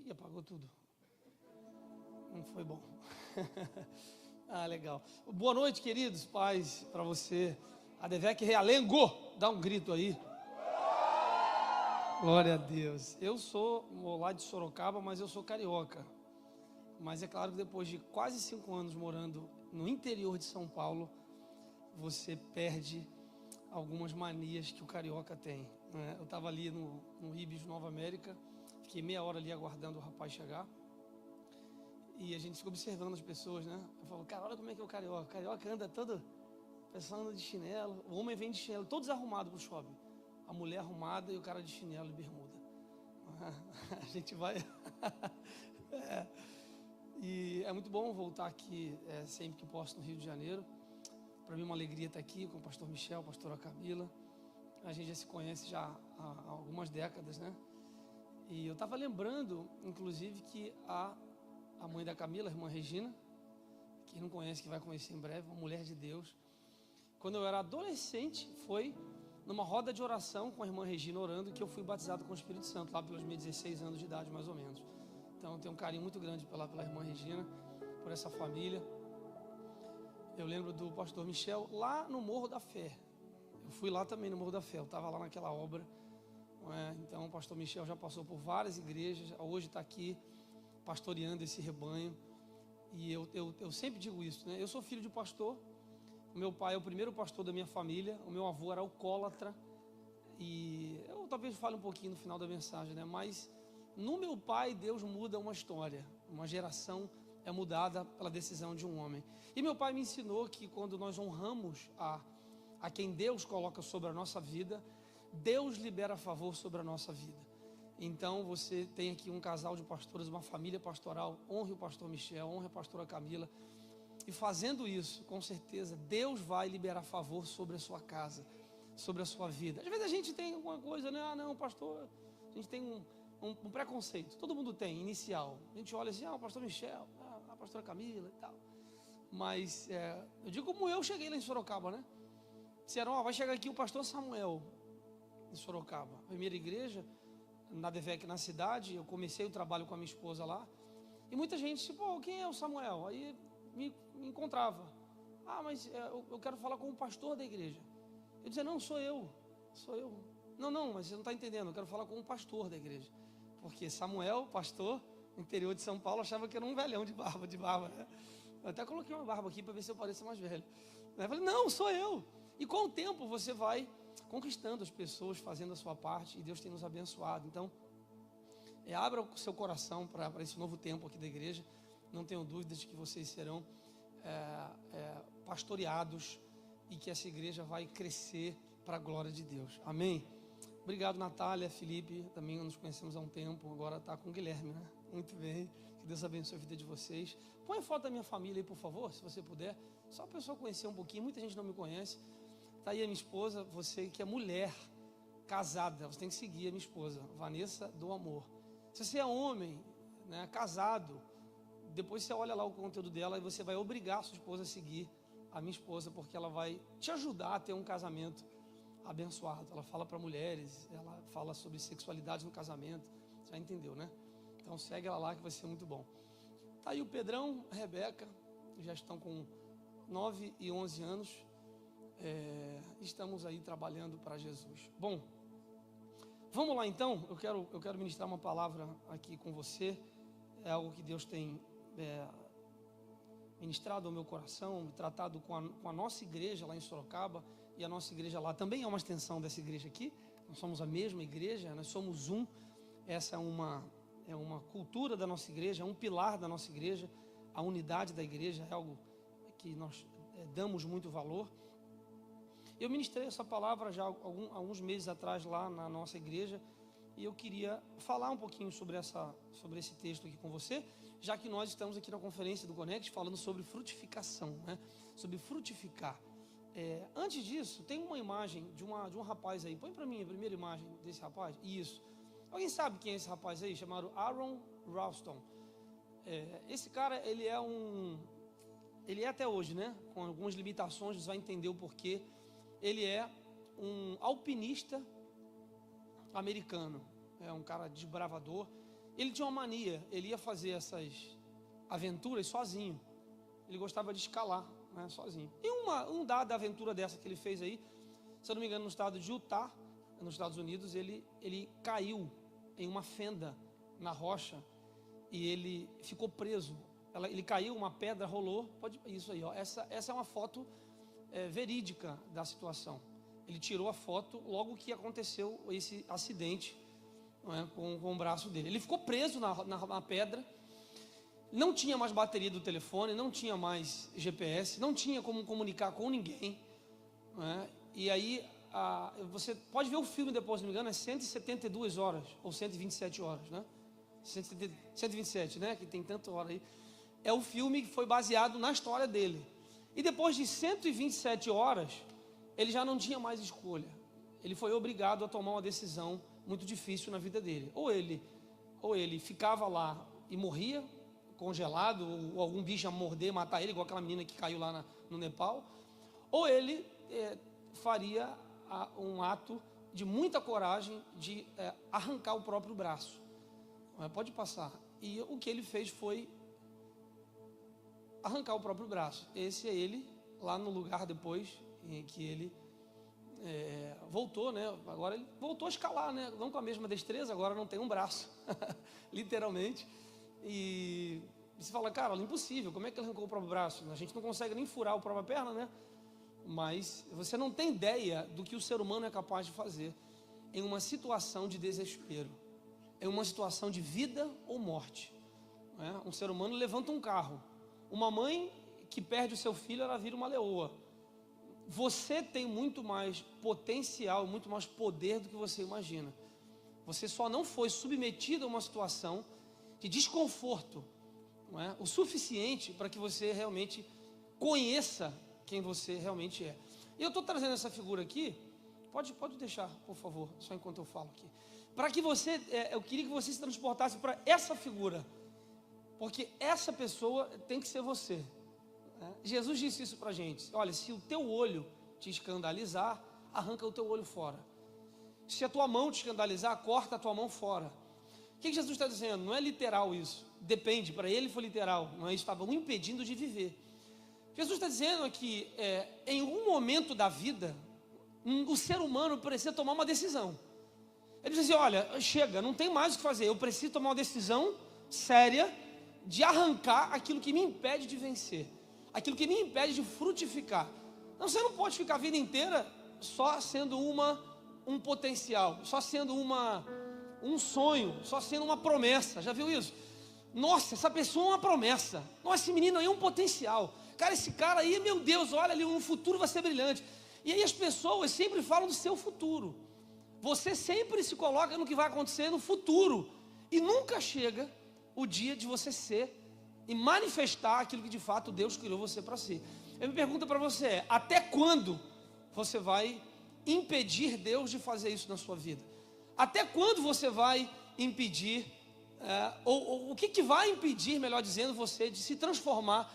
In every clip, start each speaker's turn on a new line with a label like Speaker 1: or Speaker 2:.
Speaker 1: Ih, apagou tudo. Não foi bom. Ah, legal. Boa noite, queridos pais, para você. Adevec Realengo, dá um grito aí. Glória a Deus. Eu sou lá de Sorocaba, mas eu sou carioca. Mas é claro que depois de quase 5 anos morando no interior de São Paulo, você perde algumas manias que o carioca tem, né? Eu estava ali no Ibis Nova América, fiquei meia hora ali aguardando o rapaz chegar. E a gente fica observando as pessoas, né? Eu falo, cara, olha como é que é o carioca. O carioca anda todo, o pessoal anda de chinelo. O homem vem de chinelo, todo desarrumado pro shopping. A mulher arrumada e o cara de chinelo e bermuda. A gente vai... E é muito bom voltar aqui sempre que posso no Rio de Janeiro. Para mim é uma alegria estar aqui com o pastor Michel, a pastora Camila. A gente já se conhece já há algumas décadas, né? E eu estava lembrando, inclusive, que a mãe da Camila, a irmã Regina, quem não conhece, que vai conhecer em breve, uma mulher de Deus. Quando eu era adolescente, foi numa roda de oração com a irmã Regina orando que eu fui batizado com o Espírito Santo, lá pelos meus 16 anos de idade, mais ou menos. Então, eu tenho um carinho muito grande pela irmã Regina, por essa família. Eu lembro do pastor Michel lá no Morro da Fé. Eu fui lá também no Morro da Fé, eu estava lá naquela obra. Então, o pastor Michel já passou por várias igrejas, hoje está aqui pastoreando esse rebanho. E eu sempre digo isso, né? Eu sou filho de pastor. O meu pai é o primeiro pastor da minha família. O meu avô era alcoólatra. E eu talvez fale um pouquinho no final da mensagem, né? Mas no meu pai, Deus muda uma história. Uma geração é mudada pela decisão de um homem. E meu pai me ensinou que quando nós honramos a quem Deus coloca sobre a nossa vida, Deus libera favor sobre a nossa vida. Então você tem aqui um casal de pastores, uma família pastoral. Honre o pastor Michel, honre a pastora Camila. E fazendo isso, com certeza, Deus vai liberar favor sobre a sua casa, sobre a sua vida. Às vezes a gente tem alguma coisa, né? Ah, não, pastor, a gente tem um preconceito. Todo mundo tem, inicial. A gente olha assim, o pastor Michel, a pastora Camila e tal. Mas eu digo como eu cheguei lá em Sorocaba, né? Disseram, vai chegar aqui o pastor Samuel, em Sorocaba. Primeira igreja, na Devec, na cidade. Eu comecei o trabalho com a minha esposa lá. E muita gente disse, quem é o Samuel? Aí me encontrava. Mas eu quero falar com o pastor da igreja. Eu dizia, não, sou eu. Não, mas você não está entendendo, eu quero falar com o pastor da igreja. Porque Samuel, pastor, no interior de São Paulo, achava que era um velhão de barba, né? Eu até coloquei uma barba aqui para ver se eu pareço mais velho. Eu falei, não, sou eu. E com o tempo você vai conquistando as pessoas, fazendo a sua parte, e Deus tem nos abençoado. Então, abra o seu coração para esse novo tempo aqui da igreja. Não tenho dúvidas de que vocês serão pastoreados e que essa igreja vai crescer para a glória de Deus. Amém? Obrigado, Natália, Felipe, também nos conhecemos há um tempo, agora está com o Guilherme, né? Muito bem, que Deus abençoe a vida de vocês. Põe a foto da minha família aí, por favor, se você puder, só para o pessoal conhecer um pouquinho. Muita gente não me conhece. Está aí a minha esposa, você que é mulher, casada, você tem que seguir a minha esposa, Vanessa do Amor. Se você é homem, né, casado, depois você olha lá o conteúdo dela e você vai obrigar a sua esposa a seguir a minha esposa, porque ela vai te ajudar a ter um casamento abençoado. Ela fala para mulheres, ela fala sobre sexualidade no casamento, já entendeu, né? Então segue ela lá que vai ser muito bom. Tá aí o Pedrão, a Rebeca, já estão com 9 e 11 anos. Estamos aí trabalhando para Jesus. Bom, vamos lá então. Eu quero ministrar uma palavra aqui com você. É algo que Deus tem ministrado ao meu coração, tratado com a nossa igreja lá em Sorocaba. E a nossa igreja lá também é uma extensão dessa igreja aqui. Nós somos a mesma igreja, nós somos um. Essa é uma cultura da nossa igreja, é um pilar da nossa igreja. A unidade da igreja é algo que nós damos muito valor. Eu ministrei essa palavra já há alguns meses atrás lá na nossa igreja. E eu queria falar um pouquinho sobre esse texto aqui com você, já que nós estamos aqui na conferência do Connect falando sobre frutificação, né? Sobre frutificar. Antes disso, tem uma imagem de um rapaz aí. Põe para mim a primeira imagem desse rapaz. Isso. Alguém sabe quem é esse rapaz aí? Chamado Aaron Ralston. Esse cara, ele é até hoje, né? Com algumas limitações, você vai entender o porquê. Ele é um alpinista americano. É um cara desbravador. ele tinha uma mania, ele ia fazer essas aventuras sozinho. Ele gostava de escalar, né, sozinho. E um dada aventura dessa que ele fez aí, se eu não me engano, no estado de Utah, nos Estados Unidos, ele caiu em uma fenda na rocha e ele ficou preso. Ele caiu, uma pedra rolou. Isso aí, ó. Essa é uma foto verídica da situação. Ele tirou a foto logo que aconteceu esse acidente, não é, com o braço dele. Ele ficou preso na pedra. Não tinha mais bateria do telefone, não tinha mais GPS, não tinha como comunicar com ninguém, não é? E aí você pode ver o filme depois, se não me engano, é 172 horas ou 127 horas, né? 127, né? Que tem tanta hora aí. É o filme que foi baseado na história dele. E depois de 127 horas, ele já não tinha mais escolha. Ele foi obrigado a tomar uma decisão muito difícil na vida dele. Ou ele ficava lá e morria, congelado, ou algum bicho a morder, matar ele, igual aquela menina que caiu lá no Nepal, ou ele faria um ato de muita coragem de arrancar o próprio braço. Pode passar. E o que ele fez foi arrancar o próprio braço. Esse é ele, lá no lugar depois em que ele voltou, né? Agora ele voltou a escalar, né? Não com a mesma destreza, agora não tem um braço, literalmente. E você fala, cara, impossível, como é que ele arrancou o próprio braço? A gente não consegue nem furar a própria perna, né? Mas você não tem ideia do que o ser humano é capaz de fazer em uma situação de desespero, em uma situação de vida ou morte, né? Um ser humano levanta um carro. Uma mãe que perde o seu filho, ela vira uma leoa. Você tem muito mais potencial, muito mais poder do que você imagina. Você só não foi submetido a uma situação de desconforto, não é? O suficiente para que você realmente conheça quem você realmente é. E eu estou trazendo essa figura aqui, pode deixar, por favor, só enquanto eu falo aqui, para que você, eu queria que você se transportasse para essa figura, porque essa pessoa tem que ser você, né? Jesus disse isso para a gente: olha, se o teu olho te escandalizar, arranca o teu olho fora. Se a tua mão te escandalizar, corta a tua mão fora. O que Jesus está dizendo? Não é literal isso, depende, para ele foi literal, não é? Estava o impedindo de viver. Jesus está dizendo que em um momento da vida, o ser humano precisa tomar uma decisão. Ele diz assim: olha, chega, não tem mais o que fazer, eu preciso tomar uma decisão séria de arrancar aquilo que me impede de vencer, aquilo que me impede de frutificar. Não, você não pode ficar a vida inteira só sendo um potencial, só sendo um sonho, só sendo uma promessa. Já viu isso? Nossa, essa pessoa é uma promessa. Nossa, esse menino aí é um potencial. Cara, esse cara aí, meu Deus, olha ali, um futuro vai ser brilhante. E aí as pessoas sempre falam do seu futuro. Você sempre se coloca no que vai acontecer no futuro. E nunca chega o dia de você ser e manifestar aquilo que de fato Deus criou você para ser. Eu me pergunto para você, até quando você vai impedir Deus de fazer isso na sua vida? Até quando você vai impedir, ou o que vai impedir, melhor dizendo, você de se transformar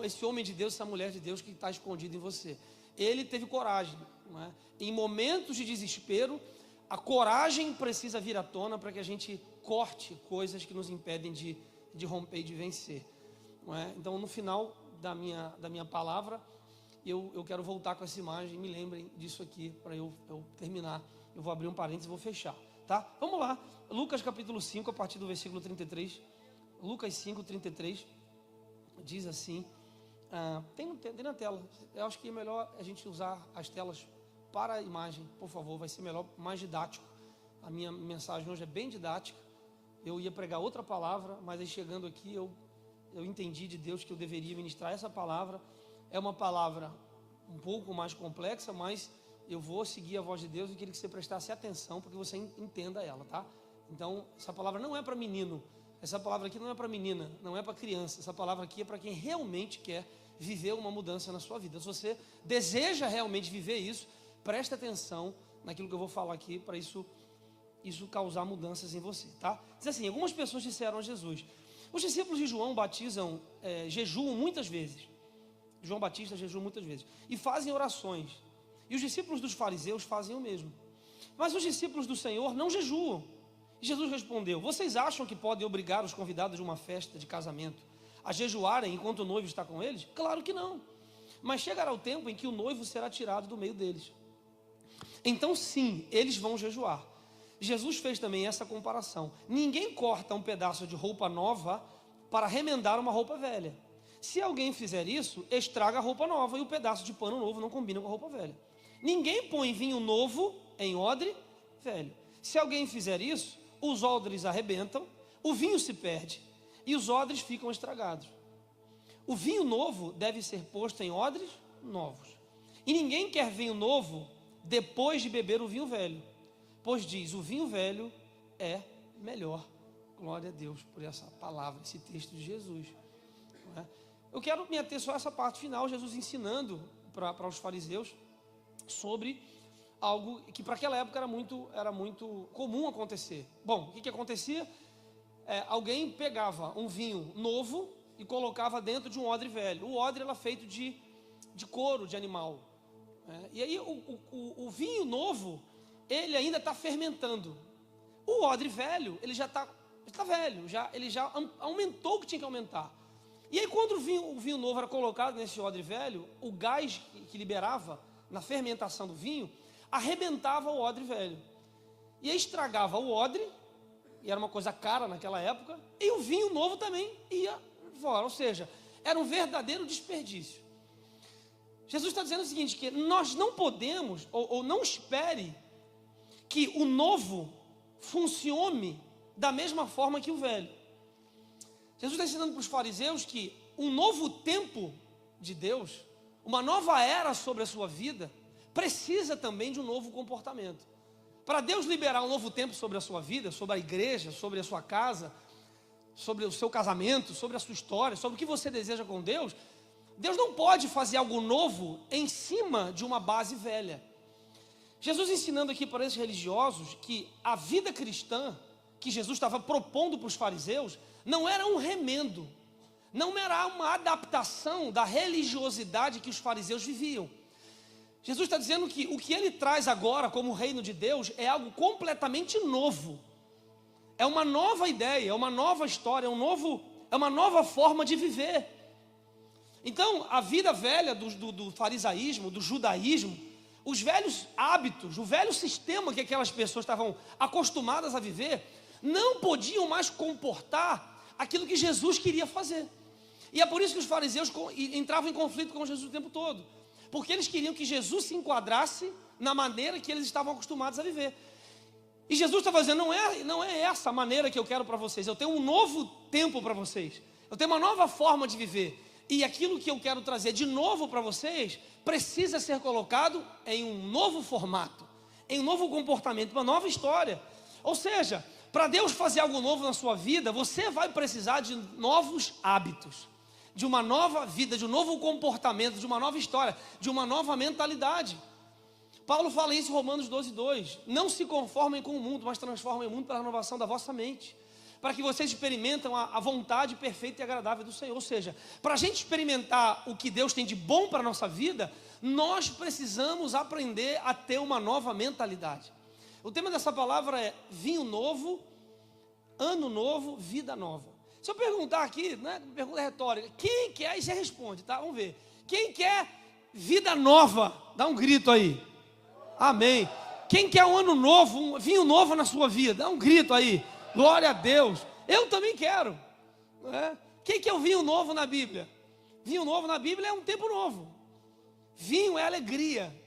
Speaker 1: esse homem de Deus, essa mulher de Deus que está escondido em você? Ele teve coragem, não é? Em momentos de desespero, a coragem precisa vir à tona para que a gente corte coisas que nos impedem de romper e de vencer, não é? Então, no final da minha palavra, eu quero voltar com essa imagem. Me lembrem disso aqui para eu terminar. Eu vou abrir um parênteses e vou fechar, tá? Vamos lá, Lucas capítulo 5, a partir do versículo 33. Lucas 5, 33 diz assim, tem na tela. Eu acho que é melhor a gente usar as telas para a imagem, por favor, vai ser melhor, mais didático. A minha mensagem hoje é bem didática. Eu ia pregar outra palavra, mas aí chegando aqui eu entendi de Deus que eu deveria ministrar essa palavra. É uma palavra um pouco mais complexa, mas eu vou seguir a voz de Deus e queria que você prestasse atenção para que você entenda ela, tá? Então, essa palavra não é para menino, essa palavra aqui não é para menina, não é para criança, essa palavra aqui é para quem realmente quer viver uma mudança na sua vida. Se você deseja realmente viver isso, preste atenção naquilo que eu vou falar aqui, para isso causar mudanças em você, tá? Diz assim: algumas pessoas disseram a Jesus, os discípulos de João jejuam muitas vezes, João Batista jejua muitas vezes, e fazem orações, e os discípulos dos fariseus fazem o mesmo, mas os discípulos do Senhor não jejuam. Jesus respondeu: vocês acham que podem obrigar os convidados de uma festa de casamento a jejuarem enquanto o noivo está com eles? Claro que não. Mas chegará o tempo em que o noivo será tirado do meio deles. Então sim, eles vão jejuar. Jesus fez também essa comparação. Ninguém corta um pedaço de roupa nova para remendar uma roupa velha. Se alguém fizer isso, estraga a roupa nova, e o pedaço de pano novo não combina com a roupa velha. Ninguém põe vinho novo em odre velho. Se alguém fizer isso, os odres arrebentam, o vinho se perde e os odres ficam estragados. O vinho novo deve ser posto em odres novos. E ninguém quer vinho novo depois de beber o vinho velho, pois diz: o vinho velho é melhor. Glória a Deus por essa palavra, esse texto de Jesus. Não é? Eu quero me ater só a essa parte final, Jesus ensinando para os fariseus sobre algo que para aquela época era muito comum acontecer. Bom, o que acontecia? Alguém pegava um vinho novo e colocava dentro de um odre velho. O odre era feito de couro de animal. E aí o vinho novo, ele ainda está fermentando. O odre velho, ele já está velho, ele já aumentou o que tinha que aumentar. E aí quando o vinho novo era colocado nesse odre velho, o gás que liberava na fermentação do vinho arrebentava o odre velho. E aí estragava o odre, e era uma coisa cara naquela época, e o vinho novo também ia fora. Ou seja, era um verdadeiro desperdício. Jesus está dizendo o seguinte, que nós não podemos, ou não espere que o novo funcione da mesma forma que o velho. Jesus está ensinando para os fariseus que um novo tempo de Deus, uma nova era sobre a sua vida, precisa também de um novo comportamento. Para Deus liberar um novo tempo sobre a sua vida, sobre a igreja, sobre a sua casa, sobre o seu casamento, sobre a sua história, sobre o que você deseja com Deus, Deus não pode fazer algo novo em cima de uma base velha. Jesus ensinando aqui para esses religiosos que a vida cristã que Jesus estava propondo para os fariseus não era um remendo, não era uma adaptação da religiosidade que os fariseus viviam. Jesus está dizendo que o que ele traz agora como reino de Deus é algo completamente novo. É uma nova ideia, é uma nova história, é uma nova forma de viver. Então, a vida velha do farisaísmo, do judaísmo, os velhos hábitos, o velho sistema que aquelas pessoas estavam acostumadas a viver, não podiam mais comportar aquilo que Jesus queria fazer. E é por isso que os fariseus entravam em conflito com Jesus o tempo todo, porque eles queriam que Jesus se enquadrasse na maneira que eles estavam acostumados a viver. E Jesus estava dizendo: não é essa a maneira que eu quero para vocês, eu tenho um novo tempo para vocês, eu tenho uma nova forma de viver, e aquilo que eu quero trazer de novo para vocês precisa ser colocado em um novo formato, em um novo comportamento, uma nova história. Ou seja, para Deus fazer algo novo na sua vida, você vai precisar de novos hábitos, de uma nova vida, de um novo comportamento, de uma nova história, de uma nova mentalidade. Paulo fala isso em Romanos 12:2. Não se conformem com o mundo, mas transformem o mundo pela renovação da vossa mente, para que vocês experimentem a vontade perfeita e agradável do Senhor. Ou seja, para a gente experimentar o que Deus tem de bom para a nossa vida, nós precisamos aprender a ter uma nova mentalidade. O tema dessa palavra é vinho novo, ano novo, vida nova. Se eu perguntar aqui, né, pergunta retórica, quem quer, aí você responde, tá? Vamos ver. Quem quer vida nova? Dá um grito aí. Amém. Quem quer um ano novo, um vinho novo na sua vida? Dá um grito aí. Glória a Deus. Eu também quero. Né? Quem quer o vinho novo na Bíblia? Vinho novo na Bíblia é um tempo novo. Vinho é alegria.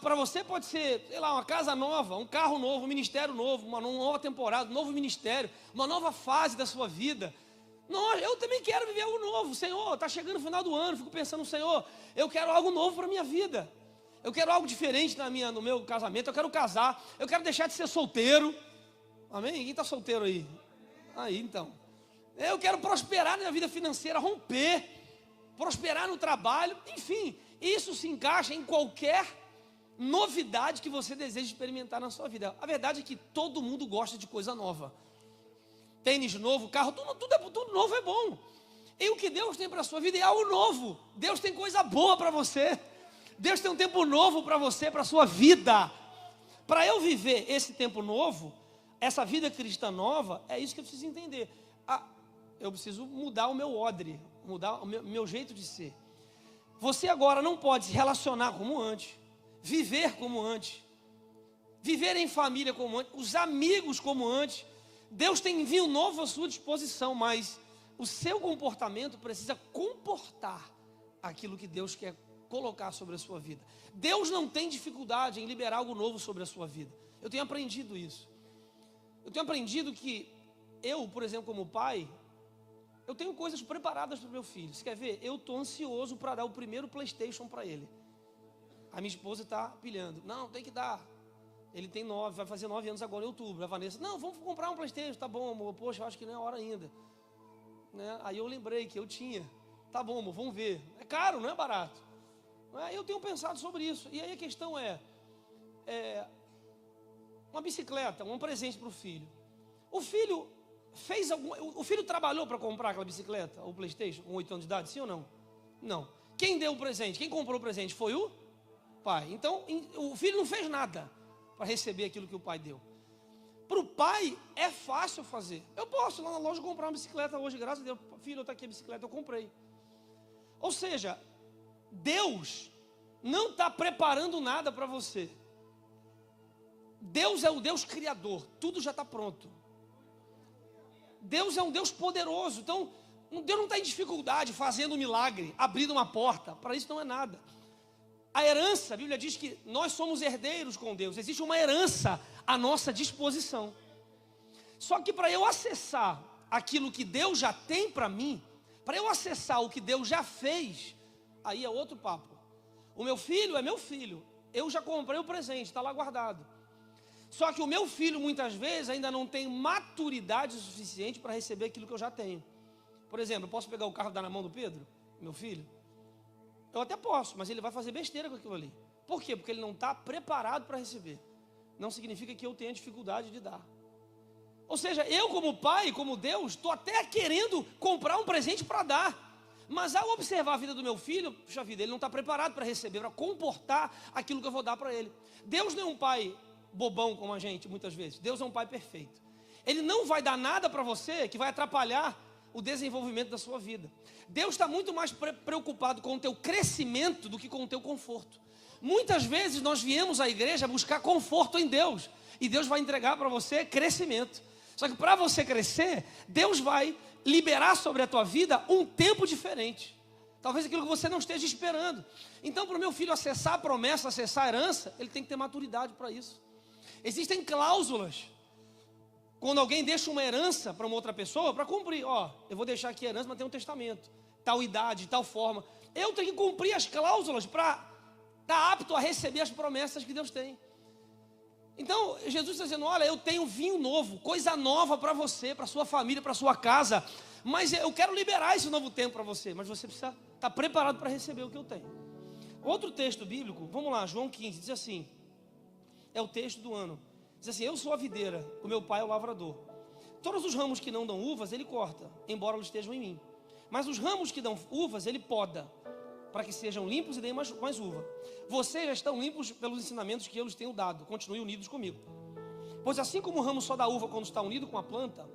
Speaker 1: Para você pode ser, sei lá, uma casa nova, um carro novo, um ministério novo, uma nova temporada, um novo ministério, uma nova fase da sua vida. Eu também quero viver algo novo. Senhor, está chegando o final do ano, fico pensando, Senhor, eu quero algo novo para a minha vida. Eu quero algo diferente no meu casamento, eu quero casar, eu quero deixar de ser solteiro. Amém? Quem está solteiro aí? Aí então. Eu quero prosperar na vida financeira, romper, prosperar no trabalho, enfim, isso se encaixa em qualquer novidade que você deseja experimentar na sua vida. A verdade é que todo mundo gosta de coisa nova. Tênis novo, carro, tudo novo é bom. E o que Deus tem para a sua vida é algo novo. Deus tem coisa boa para você. Deus tem um tempo novo para você, para a sua vida. para eu viver esse tempo novo, essa vida cristã nova, é isso que eu preciso entender. Eu preciso mudar o meu odre, mudar o meu jeito de ser. Você agora não pode se relacionar como antes, viver como antes, viver em família como antes, os amigos como antes. Deus tem vinho novo à sua disposição, mas o seu comportamento precisa comportar aquilo que Deus quer colocar sobre a sua vida. Deus não tem dificuldade em liberar algo novo sobre a sua vida. Eu tenho aprendido isso. Eu tenho aprendido que eu, por exemplo, como pai, eu tenho coisas preparadas para o meu filho. Você quer ver? Eu estou ansioso para dar o primeiro PlayStation para ele. A minha esposa está pilhando. Não, tem que dar. Ele tem 9, vai fazer 9 anos agora em outubro. A Vanessa, não, vamos comprar um PlayStation. Tá bom, amor. Poxa, eu acho que não é a hora ainda. Né? Aí eu lembrei que eu tinha. Tá bom, amor, vamos ver. É caro, não é barato. Eu tenho pensado sobre isso. E aí a questão é uma bicicleta, um presente para o filho. O filho trabalhou para comprar aquela bicicleta, o PlayStation, com 8 anos de idade, sim ou não? Não. Quem deu o presente, quem comprou o presente foi o pai. Então, o filho não fez nada para receber aquilo que o pai deu. Para o pai, é fácil fazer. Eu posso ir lá na loja comprar uma bicicleta hoje, graças a Deus. Filho, está aqui a bicicleta, eu comprei. Ou seja, Deus não está preparando nada para você. Deus é o Deus criador, tudo já está pronto. Deus é um Deus poderoso, então Deus não está em dificuldade fazendo um milagre, abrindo uma porta, para isso não é nada. A herança, a Bíblia diz que nós somos herdeiros com Deus, existe uma herança à nossa disposição. Só que para eu acessar aquilo que Deus já tem para mim, para eu acessar o que Deus já fez, aí é outro papo. O meu filho é meu filho, eu já comprei o presente, está lá guardado. Só que o meu filho muitas vezes ainda não tem maturidade suficiente para receber aquilo que eu já tenho. Por exemplo, eu posso pegar o carro e dar na mão do Pedro, meu filho? Eu até posso, mas ele vai fazer besteira com aquilo ali. Por quê? Porque ele não está preparado para receber. Não significa que eu tenha dificuldade de dar. Ou seja, eu como pai, como Deus, estou até querendo comprar um presente para dar. Mas ao observar a vida do meu filho, puxa vida, ele não está preparado para receber, para comportar aquilo que eu vou dar para ele. Deus não é um pai bobão como a gente, muitas vezes. Deus é um pai perfeito. Ele não vai dar nada para você que vai atrapalhar o desenvolvimento da sua vida. Deus está muito mais preocupado com o teu crescimento do que com o teu conforto. Muitas vezes nós viemos à igreja buscar conforto em Deus, e Deus vai entregar para você crescimento. Só que para você crescer, Deus vai liberar sobre a tua vida um tempo diferente. Talvez aquilo que você não esteja esperando. Então, para o meu filho acessar a promessa, acessar a herança, ele tem que ter maturidade para isso. Existem cláusulas. Quando alguém deixa uma herança para uma outra pessoa, para cumprir, eu vou deixar aqui a herança, mas tem um testamento, tal idade, tal forma. Eu tenho que cumprir as cláusulas para estar apto a receber as promessas que Deus tem. Então, Jesus está dizendo, olha, eu tenho vinho novo, coisa nova para você, para sua família, para sua casa, mas eu quero liberar esse novo tempo para você, mas você precisa estar preparado para receber o que eu tenho. Outro texto bíblico, vamos lá, João 15, diz assim, é o texto do ano. Diz assim, eu sou a videira, o meu pai é o lavrador. Todos os ramos que não dão uvas, ele corta, embora eles estejam em mim. Mas os ramos que dão uvas, ele poda, para que sejam limpos e deem mais uva. Vocês já estão limpos pelos ensinamentos que eu lhes tenho dado. Continuem unidos comigo. Pois assim como o ramo só dá uva quando está unido com a planta,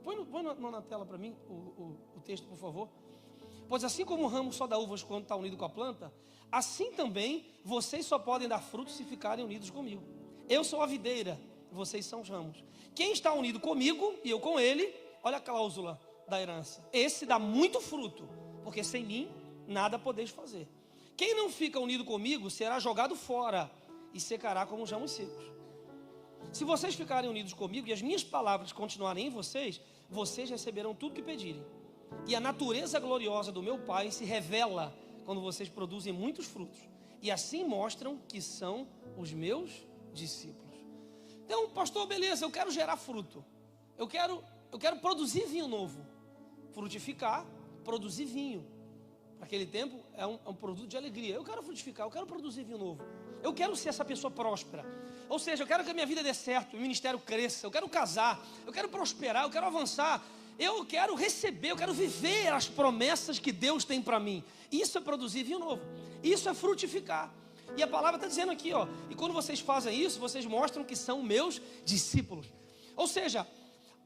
Speaker 1: põe na tela para mim o texto, por favor. Pois assim como o ramo só dá uvas quando está unido com a planta, assim também vocês só podem dar frutos se ficarem unidos comigo. Eu sou a videira, vocês são os ramos. Quem está unido comigo e eu com ele, olha a cláusula da herança. Esse dá muito fruto, porque sem mim nada podeis fazer. Quem não fica unido comigo será jogado fora e secará como os ramos secos. Se vocês ficarem unidos comigo e as minhas palavras continuarem em vocês, vocês receberão tudo que pedirem. E a natureza gloriosa do meu Pai se revela quando vocês produzem muitos frutos. E assim mostram que são os meus discípulos. Então, pastor, beleza, eu quero gerar fruto. Eu quero produzir vinho novo. Frutificar, produzir vinho. Naquele tempo é um produto de alegria. Eu quero frutificar, eu quero produzir vinho novo. Eu quero ser essa pessoa próspera. Ou seja, eu quero que a minha vida dê certo, o ministério cresça, eu quero casar, eu quero prosperar, eu quero avançar. Eu quero receber, eu quero viver as promessas que Deus tem para mim. Isso é produzir vinho novo. Isso é frutificar. E a palavra está dizendo aqui, ó, e quando vocês fazem isso, vocês mostram que são meus discípulos. Ou seja,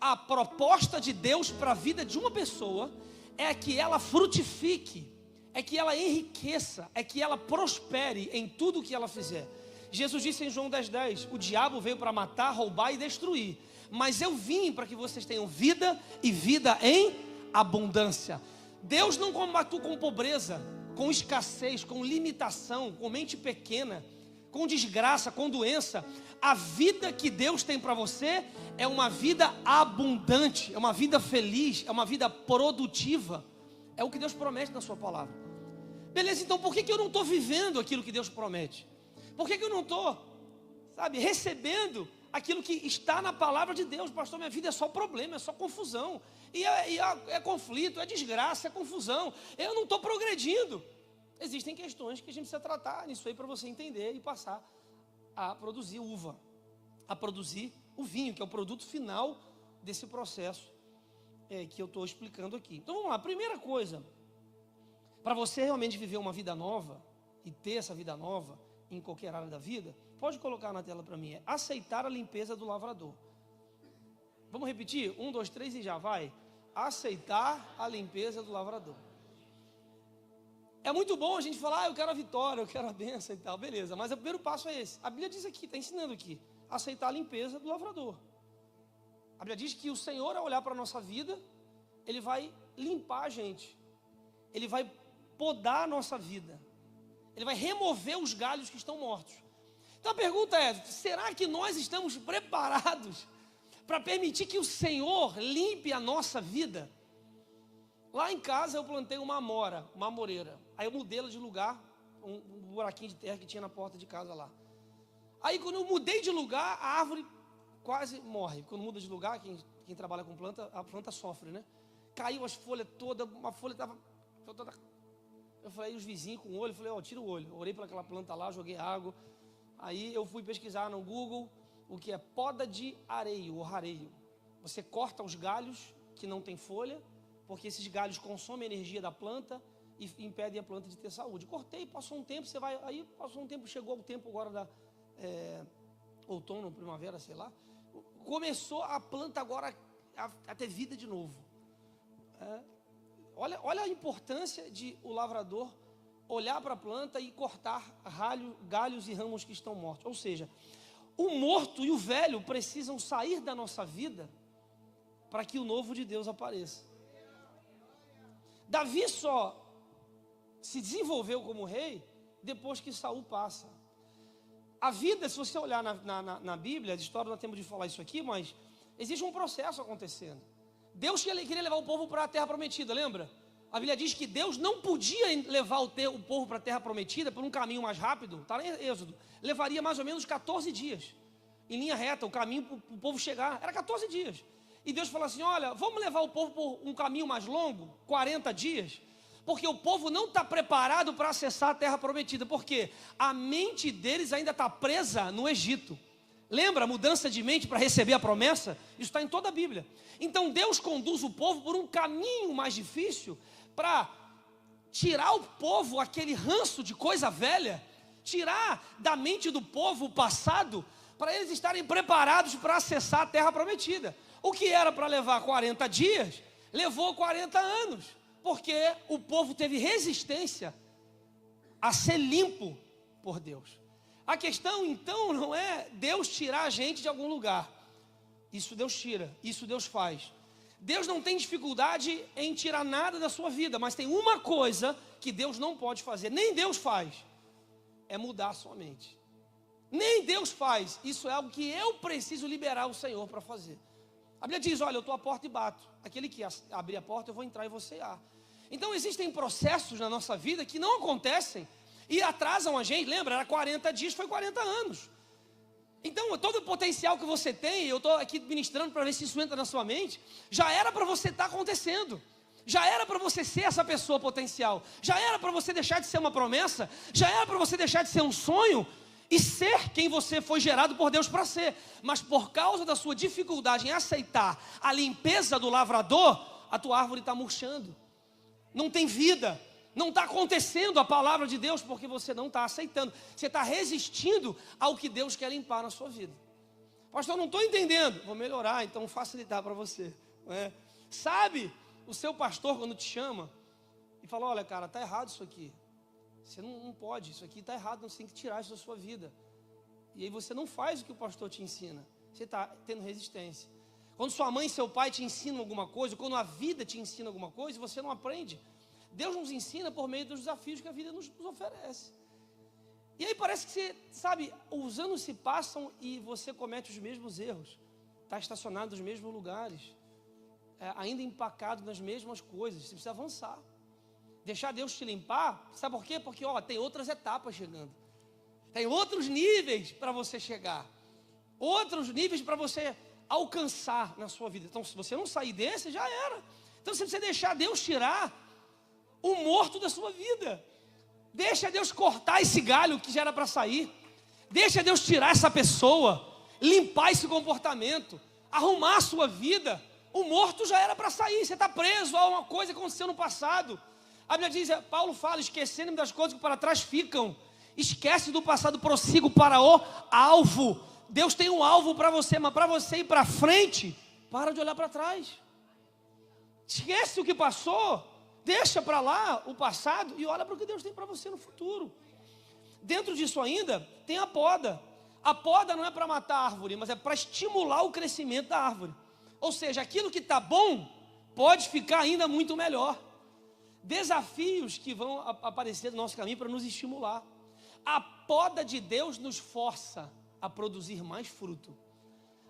Speaker 1: a proposta de Deus para a vida de uma pessoa é que ela frutifique, é que ela enriqueça, é que ela prospere em tudo o que ela fizer. Jesus disse em João 10:10, o diabo veio para matar, roubar e destruir, mas eu vim para que vocês tenham vida e vida em abundância. Deus não combateu com pobreza, com escassez, com limitação, com mente pequena, com desgraça, com doença. A vida que Deus tem para você é uma vida abundante, é uma vida feliz, é uma vida produtiva. É o que Deus promete na sua palavra. Beleza, então por que eu não estou vivendo aquilo que Deus promete? Por que eu não estou, recebendo aquilo que está na palavra de Deus? Pastor, minha vida é só problema, é só confusão, é conflito, é desgraça, é confusão, eu não estou progredindo. Existem questões que a gente precisa tratar nisso aí para você entender e passar a produzir uva, a produzir o vinho, que é o produto final desse processo que eu estou explicando aqui. Então vamos lá, primeira coisa, para você realmente viver uma vida nova e ter essa vida nova em qualquer área da vida, pode colocar na tela para mim, é aceitar a limpeza do lavrador. Vamos repetir? 1, 2, 3 e já vai. Aceitar a limpeza do lavrador. É muito bom a gente falar, eu quero a vitória, eu quero a bênção e tal, beleza, mas o primeiro passo é esse. A Bíblia diz aqui, está ensinando aqui, aceitar a limpeza do lavrador. A Bíblia diz que o Senhor, ao olhar para a nossa vida, Ele vai limpar a gente, Ele vai podar a nossa vida, Ele vai remover os galhos que estão mortos. Então a pergunta é, será que nós estamos preparados para permitir que o Senhor limpe a nossa vida? Lá em casa eu plantei uma amora, uma amoreira. Aí eu mudei ela de lugar, um buraquinho de terra que tinha na porta de casa lá. Aí quando eu mudei de lugar, a árvore quase morre. Quando muda de lugar, quem trabalha com planta, a planta sofre, né? Caiu as folhas todas, uma folha estava toda... Eu falei, os vizinhos com o olho, eu falei, tira o olho. Eu orei para aquela planta lá, joguei água. Aí eu fui pesquisar no Google o que é poda de areio ou rareio. Você corta os galhos que não tem folha, porque esses galhos consomem a energia da planta e impedem a planta de ter saúde. Cortei, passou um tempo, chegou o tempo agora da outono, primavera, sei lá. Começou a planta agora a ter vida de novo. Olha a importância de o lavrador olhar para a planta e cortar galhos e ramos que estão mortos. Ou seja, o morto e o velho precisam sair da nossa vida para que o novo de Deus apareça. Davi só se desenvolveu como rei depois que Saul passa. A vida, se você olhar na Bíblia, a história não tem tempo de falar isso aqui, mas existe um processo acontecendo. Deus queria levar o povo para a terra prometida, lembra? A Bíblia diz que Deus não podia levar o povo para a terra prometida por um caminho mais rápido, está em Êxodo. Levaria mais ou menos 14 dias, em linha reta, o caminho para o povo chegar, era 14 dias. E Deus falou assim, olha, vamos levar o povo por um caminho mais longo, 40 dias, porque o povo não está preparado para acessar a terra prometida, porque a mente deles ainda está presa no Egito. Lembra a mudança de mente para receber a promessa? Isso está em toda a Bíblia. Então Deus conduz o povo por um caminho mais difícil para tirar o povo aquele ranço de coisa velha, tirar da mente do povo o passado, para eles estarem preparados para acessar a terra prometida. O que era para levar 40 dias, levou 40 anos, porque o povo teve resistência a ser limpo por Deus. A questão então não é Deus tirar a gente de algum lugar. Isso Deus tira, isso Deus faz. Deus não tem dificuldade em tirar nada da sua vida, mas tem uma coisa que Deus não pode fazer, nem Deus faz, é mudar a sua mente. Nem Deus faz, isso é algo que eu preciso liberar o Senhor para fazer. A Bíblia diz, olha, eu estou à porta e bato. Aquele que abrir a porta, eu vou entrar e vou cear. Então existem processos na nossa vida que não acontecem e atrasam a gente. Lembra, era 40 dias, foi 40 anos. Então todo o potencial que você tem, eu estou aqui ministrando para ver se isso entra na sua mente, já era para você estar acontecendo. Já era para você ser essa pessoa potencial. Já era para você deixar de ser uma promessa. Já era para você deixar de ser um sonho e ser quem você foi gerado por Deus para ser. Mas por causa da sua dificuldade em aceitar a limpeza do lavrador, a tua árvore está murchando, não tem vida. Não está acontecendo a palavra de Deus porque você não está aceitando. Você está resistindo ao que Deus quer limpar na sua vida. Pastor, eu não estou entendendo. Vou melhorar, então facilitar para você. Não é? Sabe o seu pastor quando te chama e fala, olha cara, está errado isso aqui. Você não pode, isso aqui está errado, você tem que tirar isso da sua vida. E aí você não faz o que o pastor te ensina. Você está tendo resistência. Quando sua mãe e seu pai te ensinam alguma coisa, quando a vida te ensina alguma coisa, você não aprende. Deus nos ensina por meio dos desafios que a vida nos oferece. E aí parece que você, sabe, os anos se passam e você comete os mesmos erros. Está estacionado nos mesmos lugares. Ainda empacado nas mesmas coisas. Você precisa avançar. Deixar Deus te limpar. Sabe por quê? Porque tem outras etapas chegando. Tem outros níveis para você chegar. Outros níveis para você alcançar na sua vida. Então se você não sair desse, já era. Então você precisa deixar Deus tirar o morto da sua vida. Deixa Deus cortar esse galho que já era para sair. Deixa Deus tirar essa pessoa, limpar esse comportamento, arrumar a sua vida. O morto já era para sair. Você está preso a uma coisa que aconteceu no passado. A Bíblia diz, Paulo fala, esquecendo das coisas que para trás ficam. Esquece do passado, prossigo para o alvo. Deus tem um alvo para você, mas para você ir para frente, para de olhar para trás. Esquece o que passou, deixa para lá o passado e olha para o que Deus tem para você no futuro. Dentro disso ainda tem a poda. A poda não é para matar a árvore, mas é para estimular o crescimento da árvore. Ou seja, aquilo que está bom pode ficar ainda muito melhor. Desafios que vão aparecer no nosso caminho para nos estimular. A poda de Deus nos força a produzir mais fruto.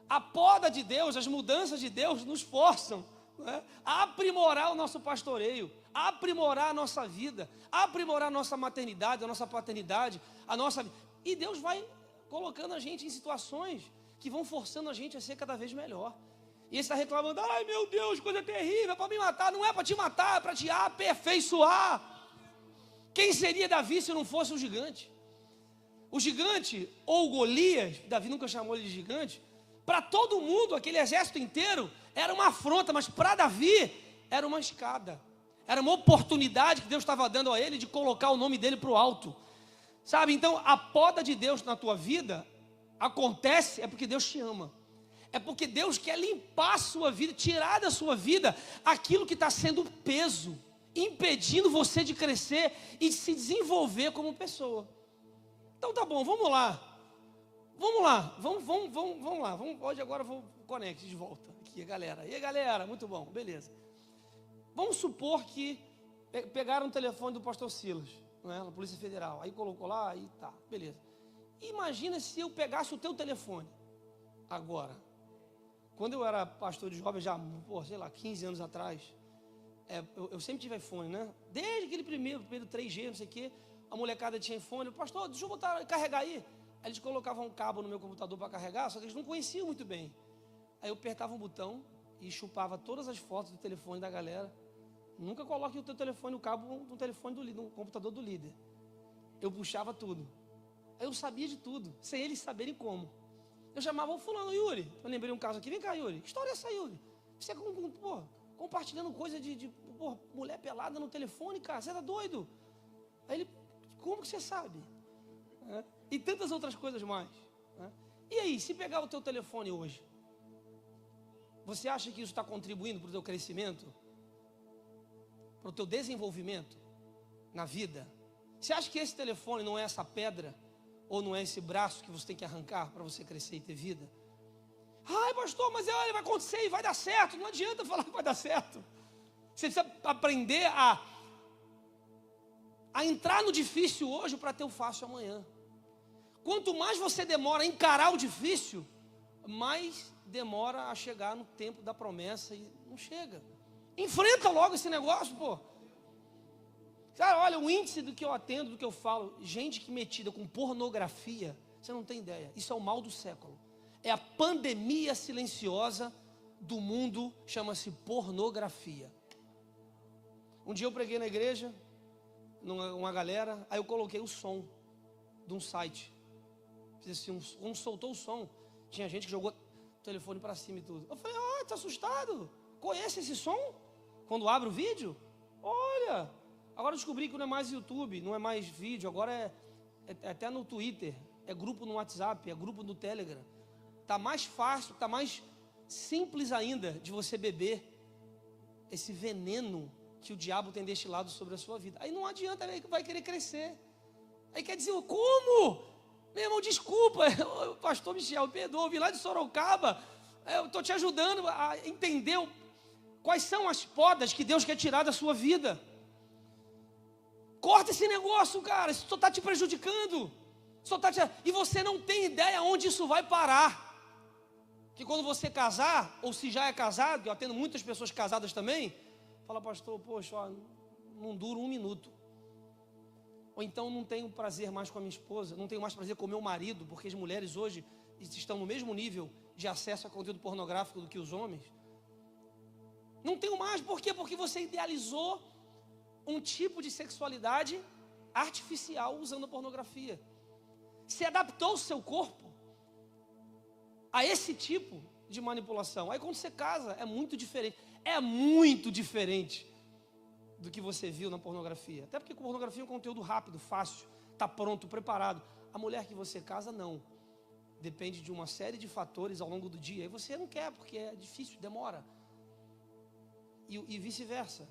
Speaker 1: A poda de Deus, as mudanças de Deus nos forçam, né, a aprimorar o nosso pastoreio, a aprimorar a nossa vida, a aprimorar a nossa maternidade, a nossa paternidade, a nossa vida. E Deus vai colocando a gente em situações que vão forçando a gente a ser cada vez melhor. E ele está reclamando, ai meu Deus, coisa terrível, é para me matar. Não é para te matar, é para te aperfeiçoar. Quem seria Davi se não fosse um gigante? O gigante, ou Golias, Davi nunca chamou ele de gigante, para todo mundo, aquele exército inteiro, era uma afronta, mas para Davi, era uma escada. Era uma oportunidade que Deus estava dando a ele de colocar o nome dele para o alto. Sabe, então a poda de Deus na tua vida acontece, é porque Deus te ama. É porque Deus quer limpar a sua vida, tirar da sua vida aquilo que está sendo peso, impedindo você de crescer e de se desenvolver como pessoa. Então tá bom, vamos lá. Vamos lá, vamos lá. Hoje agora eu vou conectar de volta aqui, galera. E aí, galera, muito bom, beleza. Vamos supor que pegaram o telefone do pastor Silas, não é, na Polícia Federal. Aí colocou lá, aí tá, beleza. Imagina se eu pegasse o teu telefone agora. Quando eu era pastor de jovens, já, sei lá, 15 anos atrás, eu sempre tive iPhone, né? Desde aquele primeiro 3G, não sei o quê, a molecada tinha iPhone. Pastor, deixa eu carregar aí. Aí eles colocavam um cabo no meu computador para carregar, só que eles não conheciam muito bem. Aí eu apertava um botão e chupava todas as fotos do telefone da galera. Nunca coloque o teu telefone, o cabo no telefone no computador do líder. Eu puxava tudo. Aí eu sabia de tudo, sem eles saberem como. Eu chamava o fulano, Yuri. Eu lembrei um caso aqui, vem cá, Yuri. Que história é essa, Yuri? Você compartilhando coisa de mulher pelada no telefone, cara, você tá doido? Aí ele, como que você sabe? E tantas outras coisas mais. E aí, se pegar o teu telefone hoje, você acha que isso está contribuindo para o teu crescimento? Para o teu desenvolvimento na vida? Você acha que esse telefone não é essa pedra? Ou não é esse braço que você tem que arrancar para você crescer e ter vida? Ai, pastor, mas olha, vai acontecer e vai dar certo. Não adianta falar que vai dar certo. Você precisa aprender a entrar no difícil hoje para ter o fácil amanhã. Quanto mais você demora a encarar o difícil, mais demora a chegar no tempo da promessa e não chega. Enfrenta logo esse negócio, pô. Cara, olha, o índice do que eu atendo, do que eu falo, gente que metida com pornografia, você não tem ideia. Isso é o mal do século. É a pandemia silenciosa do mundo, chama-se pornografia. Um dia eu preguei na igreja, uma galera, aí eu coloquei o som de um site. Fiz assim, quando soltou o som, tinha gente que jogou o telefone para cima e tudo. Eu falei, tá assustado? Conhece esse som? Quando abre o vídeo? Olha... Agora eu descobri que não é mais YouTube, não é mais vídeo, agora é até no Twitter, é grupo no WhatsApp, é grupo no Telegram. Está mais fácil, está mais simples ainda de você beber esse veneno que o diabo tem destilado sobre a sua vida. Aí não adianta, vai querer crescer. Aí quer dizer, como? Meu irmão, desculpa, pastor Michel, me perdoa, eu vim lá de Sorocaba, eu estou te ajudando a entender quais são as podas que Deus quer tirar da sua vida. Corta esse negócio, cara, isso só está te prejudicando. E você não tem ideia onde isso vai parar. Que quando você casar, ou se já é casado, eu atendo muitas pessoas casadas também, fala, pastor, poxa, ó, não dura 1 minuto. Ou então não tenho prazer mais com a minha esposa, não tenho mais prazer com o meu marido, porque as mulheres hoje estão no mesmo nível de acesso a conteúdo pornográfico do que os homens. Não tenho mais, por quê? Porque você idealizou um tipo de sexualidade artificial usando a pornografia. Se adaptou o seu corpo a esse tipo de manipulação. Aí quando você casa, é muito diferente. É muito diferente do que você viu na pornografia. Até porque a pornografia é um conteúdo rápido, fácil, está pronto, preparado. A mulher que você casa, não. Depende de uma série de fatores ao longo do dia. E você não quer, porque é difícil, demora. E vice-versa.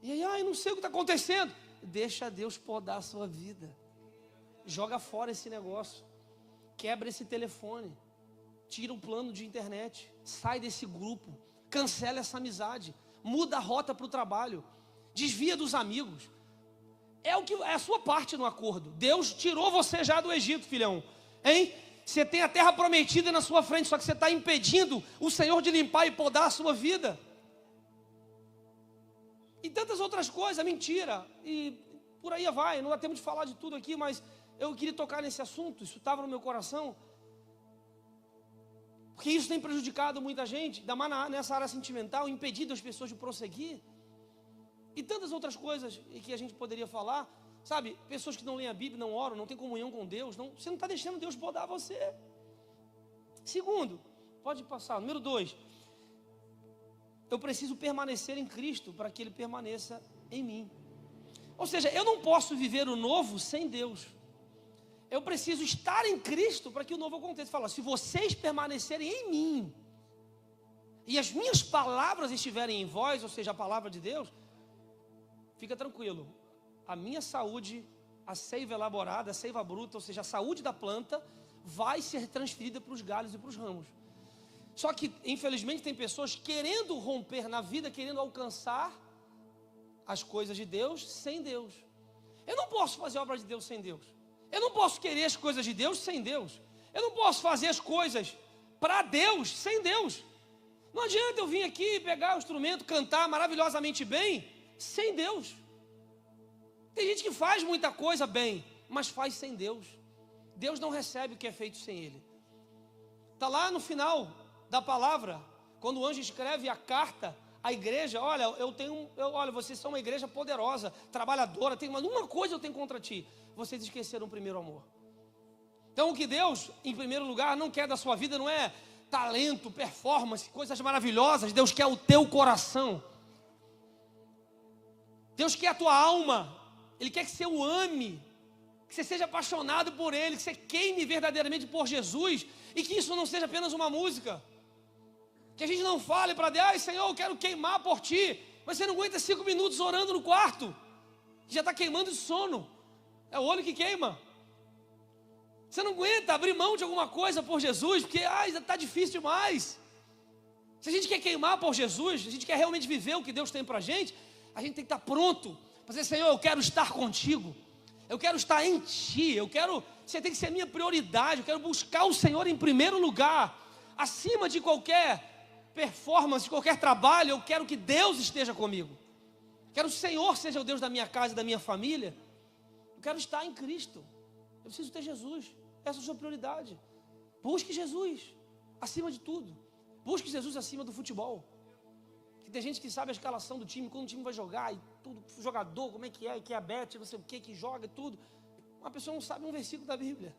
Speaker 1: E aí, eu não sei o que está acontecendo. Deixa Deus podar a sua vida. Joga fora esse negócio. Quebra esse telefone. Tira o plano de internet. Sai desse grupo. Cancela essa amizade. Muda a rota para o trabalho. Desvia dos amigos. É a sua parte no acordo. Deus tirou você já do Egito, filhão. Hein? Você tem a terra prometida na sua frente, só que você está impedindo o Senhor de limpar e podar a sua vida. E tantas outras coisas, mentira. E por aí vai, não dá tempo de falar de tudo aqui, mas eu queria tocar nesse assunto, isso estava no meu coração. Porque isso tem prejudicado muita gente, ainda mais nessa área sentimental, impedido as pessoas de prosseguir. E tantas outras coisas que a gente poderia falar, sabe? Pessoas que não leem a Bíblia, não oram, não têm comunhão com Deus, você não está deixando Deus podar você. Segundo, pode passar, número 2. Eu preciso permanecer em Cristo para que Ele permaneça em mim. Ou seja, eu não posso viver o novo sem Deus. Eu preciso estar em Cristo para que o novo aconteça. Fala, se vocês permanecerem em mim e as minhas palavras estiverem em vós, ou seja, a palavra de Deus, fica tranquilo. A minha saúde, a seiva elaborada, a seiva bruta, ou seja, a saúde da planta, vai ser transferida para os galhos e para os ramos. Só que, infelizmente, tem pessoas querendo romper na vida, querendo alcançar as coisas de Deus sem Deus. Eu não posso fazer a obra de Deus sem Deus. Eu não posso querer as coisas de Deus sem Deus. Eu não posso fazer as coisas para Deus sem Deus. Não adianta eu vir aqui, pegar o instrumento, cantar maravilhosamente bem, sem Deus. Tem gente que faz muita coisa bem, mas faz sem Deus. Deus não recebe o que é feito sem Ele. Está lá no final da palavra, quando o anjo escreve a carta à igreja, olha, olha, vocês são uma igreja poderosa, trabalhadora, mas uma coisa eu tenho contra ti, vocês esqueceram o primeiro amor. Então o que Deus, em primeiro lugar, não quer da sua vida não é talento, performance, coisas maravilhosas. Deus quer o teu coração. Deus quer a tua alma. Ele quer que você o ame, que você seja apaixonado por Ele, que você queime verdadeiramente por Jesus, e que isso não seja apenas uma música. Que a gente não fale para Deus, ai Senhor, eu quero queimar por Ti, mas você não aguenta 5 minutos orando no quarto, já está queimando de sono, é o olho que queima. Você não aguenta abrir mão de alguma coisa por Jesus, porque está difícil demais. Se a gente quer queimar por Jesus, se a gente quer realmente viver o que Deus tem para a gente tem que estar pronto para dizer, Senhor, eu quero estar contigo, eu quero estar em Ti, você tem que ser a minha prioridade, eu quero buscar o Senhor em primeiro lugar, acima de qualquer performance, qualquer trabalho. Eu quero que Deus esteja comigo, quero que o Senhor seja o Deus da minha casa e da minha família. Eu quero estar em Cristo, eu preciso ter Jesus, essa é a sua prioridade. Busque Jesus acima de tudo, busque Jesus acima do futebol. Que tem gente que sabe a escalação do time, quando o time vai jogar e tudo, jogador, como é que é a bet, não sei o que joga e tudo. Uma pessoa não sabe um versículo da Bíblia,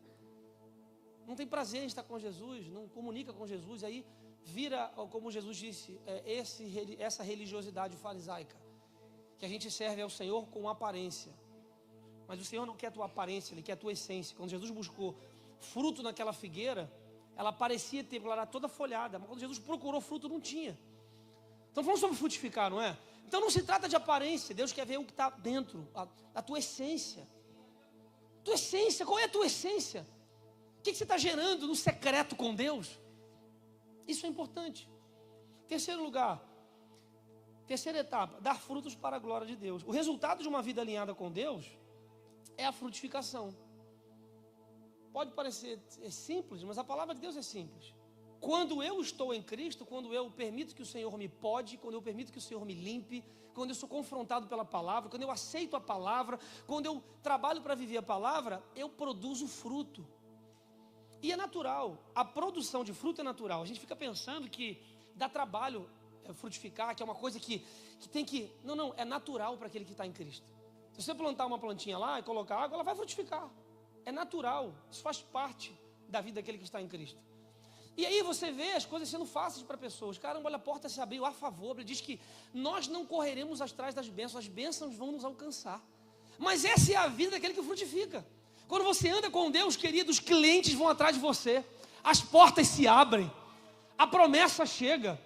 Speaker 1: não tem prazer em estar com Jesus, não comunica com Jesus, aí vira, como Jesus disse, essa religiosidade farisaica. que a gente serve ao Senhor com aparência. Mas o Senhor não quer a tua aparência, Ele quer a tua essência. Quando Jesus buscou fruto naquela figueira, ela parecia ter, ela era toda folhada, mas quando Jesus procurou fruto, não tinha. Então falando sobre frutificar, não é? Então não se trata de aparência, Deus quer ver o que está dentro, a tua essência. Tua essência, qual é a tua essência? O que você está gerando no secreto com Deus? Isso é importante. Terceiro lugar, terceira etapa, dar frutos para a glória de Deus. O resultado de uma vida alinhada com Deus é a frutificação. Pode parecer simples, mas a palavra de Deus é simples. Quando eu estou em Cristo, quando eu permito que o Senhor me pode, quando eu permito que o Senhor me limpe, quando eu sou confrontado pela palavra, quando eu aceito a palavra, quando eu trabalho para viver a palavra, eu produzo fruto. E é natural, a produção de fruto é natural. A gente fica pensando que dá trabalho frutificar, que é uma coisa que tem que... Não, é natural para aquele que está em Cristo. Se você plantar uma plantinha lá e colocar água, ela vai frutificar. É natural, isso faz parte da vida daquele que está em Cristo. E aí você vê as coisas sendo fáceis para pessoas. Caramba, olha, a porta se abriu a favor. Ele diz que nós não correremos atrás das bênçãos, as bênçãos vão nos alcançar. Mas essa é a vida daquele que frutifica. Quando você anda com Deus, querido, os clientes vão atrás de você. As portas se abrem. A promessa chega.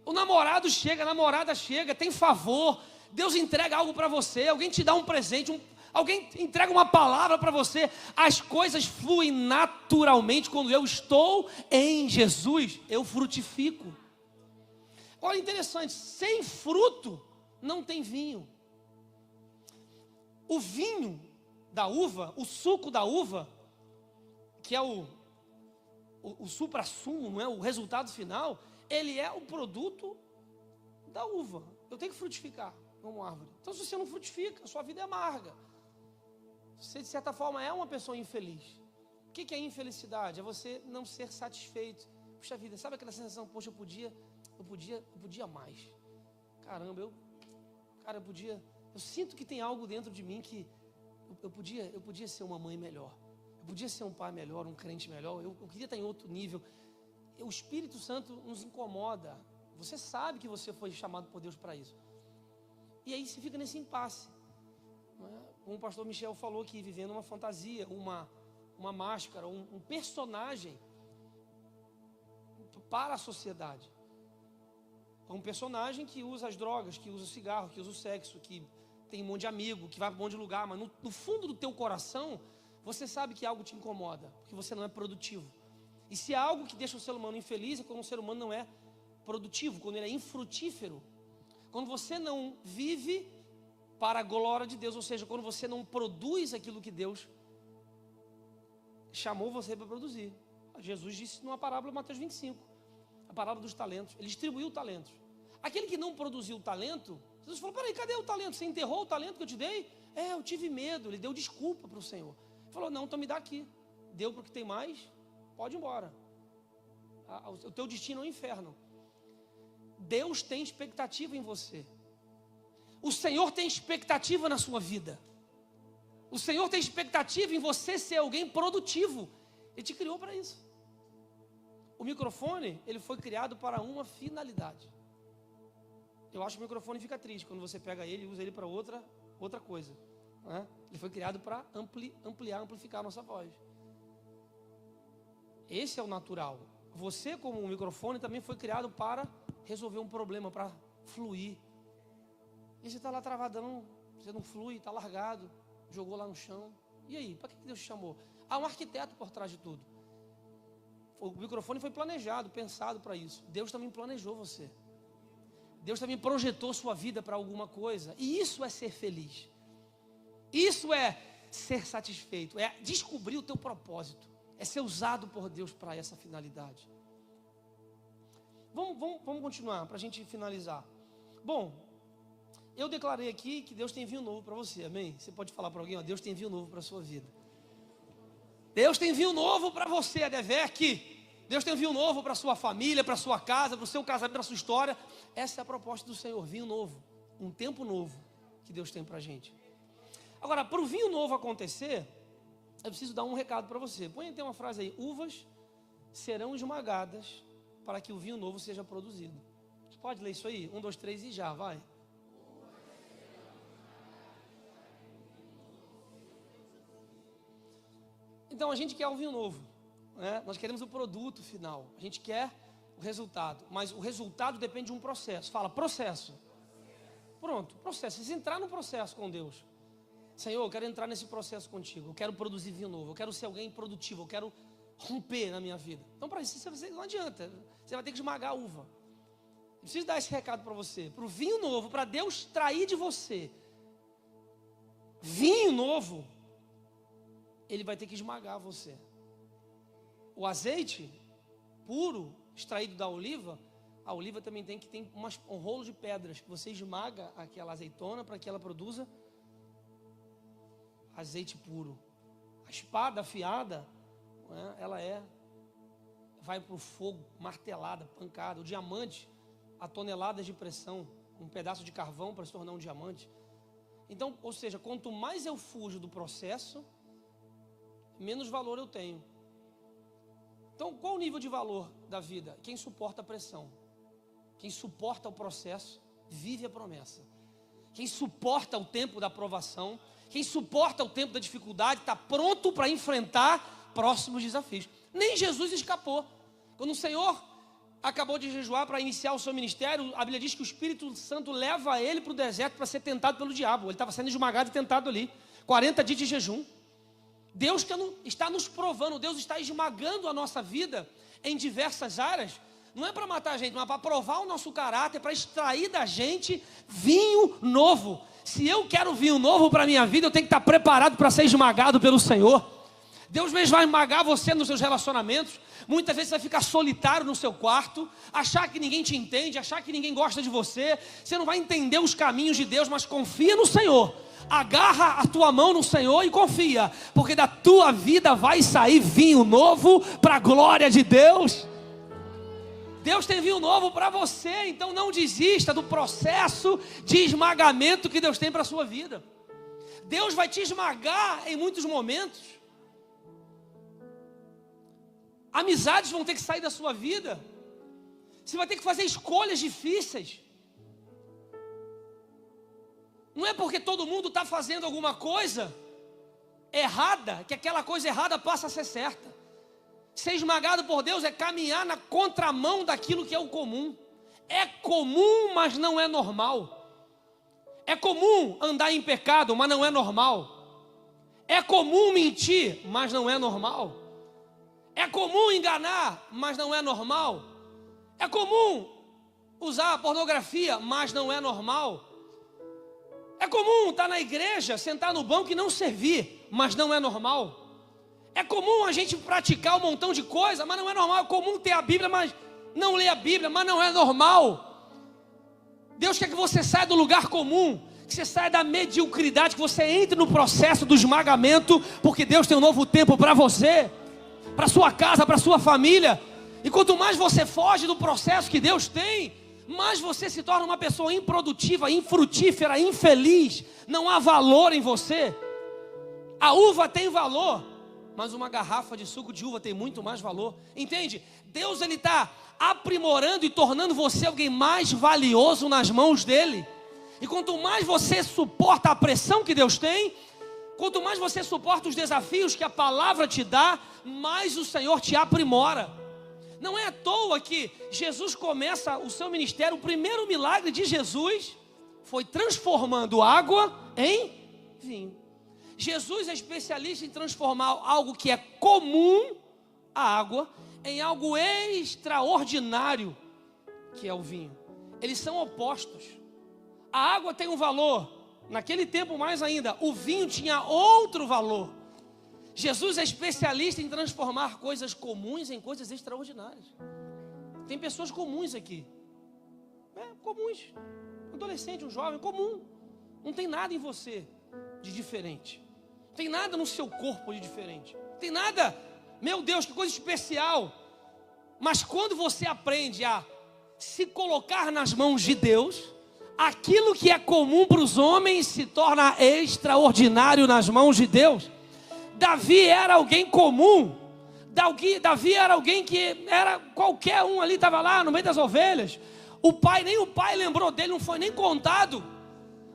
Speaker 1: O namorado chega, a namorada chega, tem favor. Deus entrega algo para você. Alguém te dá um presente, alguém entrega uma palavra para você. As coisas fluem naturalmente. Quando eu estou em Jesus, eu frutifico. Olha, interessante, sem fruto não tem vinho. O vinho da uva, o suco da uva, que é o supra-sumo, não é? O resultado final, ele é o produto da uva. Eu tenho que frutificar como árvore. Então, se você não frutifica, a sua vida é amarga. Você, de certa forma, é uma pessoa infeliz. O que é infelicidade? É você não ser satisfeito. Puxa vida, sabe aquela sensação? Poxa, eu podia mais. Caramba, eu sinto que tem algo dentro de mim que eu podia ser uma mãe melhor. Eu podia ser um pai melhor, um crente melhor. Eu queria estar em outro nível. O Espírito Santo nos incomoda. Você sabe que você foi chamado por Deus para isso. E aí você fica nesse impasse. Como o pastor Michel falou aqui, vivendo uma fantasia, uma máscara, um personagem para a sociedade. Um personagem que usa as drogas, que usa o cigarro, que usa o sexo, que tem um monte de amigo, que vai para um monte de lugar, mas no fundo do teu coração, você sabe que algo te incomoda, porque você não é produtivo. E se há algo que deixa o ser humano infeliz, é quando o ser humano não é produtivo, quando ele é infrutífero. Quando você não vive para a glória de Deus, ou seja, quando você não produz aquilo que Deus chamou você para produzir. Jesus disse numa parábola, Mateus 25, a parábola dos talentos. Ele distribuiu talentos. Aquele que não produziu o talento, Jesus falou, peraí, cadê o talento? Você enterrou o talento que eu te dei? Eu tive medo. Ele deu desculpa para o Senhor. Ele falou, não, então me dá aqui. Deu para o que tem mais, pode ir embora. O teu destino é o inferno. Deus tem expectativa em você. O Senhor tem expectativa na sua vida. O Senhor tem expectativa em você ser alguém produtivo. Ele te criou para isso. O microfone, ele foi criado para uma finalidade. Eu acho que o microfone fica triste quando você pega ele e usa ele para outra coisa, né? Ele foi criado para amplificar a nossa voz. Esse é o natural. Você, como um microfone, também foi criado para resolver um problema, para fluir. E você está lá travadão, você não flui, está largado, jogou lá no chão. E aí, para que Deus te chamou? Há um arquiteto por trás de tudo. O microfone foi planejado, pensado para isso. Deus também planejou você. Deus também projetou sua vida para alguma coisa. E isso é ser feliz. Isso é ser satisfeito. É descobrir o teu propósito. É ser usado por Deus para essa finalidade. Vamos continuar para a gente finalizar. Bom, eu declarei aqui que Deus tem vinho novo para você, amém? Você pode falar para alguém, ó, Deus tem vinho novo para a sua vida. Deus tem vinho novo para você, Adevec. Deus tem vinho novo para a sua família, para a sua casa, para o seu casamento, para a sua história. Essa é a proposta do Senhor, vinho novo. Um tempo novo que Deus tem para a gente. Agora, para o vinho novo acontecer, eu preciso dar um recado para você. Põe até uma frase aí, uvas serão esmagadas para que o vinho novo seja produzido. Você pode ler isso aí? 1, 2, 3 e já, vai. Então a gente quer o vinho novo, né? Nós queremos o produto final, a gente quer o resultado, mas o resultado depende de um processo. Fala, processo. Pronto, processo. Você entrar no processo com Deus. Senhor, eu quero entrar nesse processo contigo, eu quero produzir vinho novo, eu quero ser alguém produtivo, eu quero romper na minha vida. Então para isso não adianta, você vai ter que esmagar a uva. Eu preciso dar esse recado para você, para o vinho novo, para Deus extrair de você vinho novo, Ele vai ter que esmagar você. O azeite puro, extraído da oliva, a oliva também tem um rolo de pedras, que você esmaga aquela azeitona para que ela produza azeite puro. A espada afiada, né, vai para o fogo, martelada, pancada. O diamante, a toneladas de pressão, um pedaço de carvão para se tornar um diamante. Então, ou seja, quanto mais eu fujo do processo, menos valor eu tenho. Então, qual o nível de valor da vida? Quem suporta a pressão, quem suporta o processo, vive a promessa. Quem suporta o tempo da aprovação, quem suporta o tempo da dificuldade, está pronto para enfrentar próximos desafios. Nem Jesus escapou. Quando o Senhor acabou de jejuar para iniciar o seu ministério, a Bíblia diz que o Espírito Santo leva ele para o deserto para ser tentado pelo diabo. Ele estava sendo esmagado e tentado ali. 40 dias de jejum. Deus está nos provando, Deus está esmagando a nossa vida em diversas áreas. Não é para matar a gente, mas para provar o nosso caráter, para extrair da gente vinho novo. Se eu quero vinho novo para a minha vida, eu tenho que estar preparado para ser esmagado pelo Senhor. Deus mesmo vai esmagar você nos seus relacionamentos. Muitas vezes você vai ficar solitário no seu quarto, achar que ninguém te entende, achar que ninguém gosta de você. Você não vai entender os caminhos de Deus, mas confia no Senhor. Agarra a tua mão no Senhor e confia, porque da tua vida vai sair vinho novo para a glória de Deus. Deus tem vinho novo para você, então não desista do processo de esmagamento que Deus tem para a sua vida. Deus vai te esmagar em muitos momentos. Amizades vão ter que sair da sua vida. Você vai ter que fazer escolhas difíceis. Não é porque todo mundo está fazendo alguma coisa errada, que aquela coisa errada passa a ser certa. Ser esmagado por Deus é caminhar na contramão daquilo que é o comum. É comum, mas não é normal. É comum andar em pecado, mas não é normal. É comum mentir, mas não é normal. É comum enganar, mas não é normal. É comum usar pornografia, mas não é normal. É comum estar na igreja, sentar no banco e não servir, mas não é normal. É comum a gente praticar um montão de coisa, mas não é normal. É comum ter a Bíblia, mas não ler a Bíblia, mas não é normal. Deus quer que você saia do lugar comum, que você saia da mediocridade, que você entre no processo do esmagamento, porque Deus tem um novo tempo para você, para sua casa, para sua família. E quanto mais você foge do processo que Deus tem, mais você se torna uma pessoa improdutiva, infrutífera, infeliz. Não há valor em você. A uva tem valor, mas uma garrafa de suco de uva tem muito mais valor. Entende? Deus ele está aprimorando e tornando você alguém mais valioso nas mãos dele. E quanto mais você suporta a pressão que Deus tem, quanto mais você suporta os desafios que a palavra te dá, mais o Senhor te aprimora. Não é à toa que Jesus começa o seu ministério. O primeiro milagre de Jesus foi transformando água em vinho. Jesus é especialista em transformar algo que é comum, a água, em algo extraordinário, que é o vinho. Eles são opostos. A água tem um valor, naquele tempo mais ainda, o vinho tinha outro valor. Jesus é especialista em transformar coisas comuns em coisas extraordinárias. Tem pessoas comuns aqui, comuns, um adolescente, um jovem, comum. Não tem nada em você de diferente. Não tem nada no seu corpo de diferente. Não tem nada, meu Deus, que coisa especial. Mas quando você aprende a se colocar nas mãos de Deus, aquilo que é comum para os homens se torna extraordinário nas mãos de Deus. Davi era alguém comum. Davi era alguém que era qualquer um ali, estava lá no meio das ovelhas. Nem o pai lembrou dele, não foi nem contado.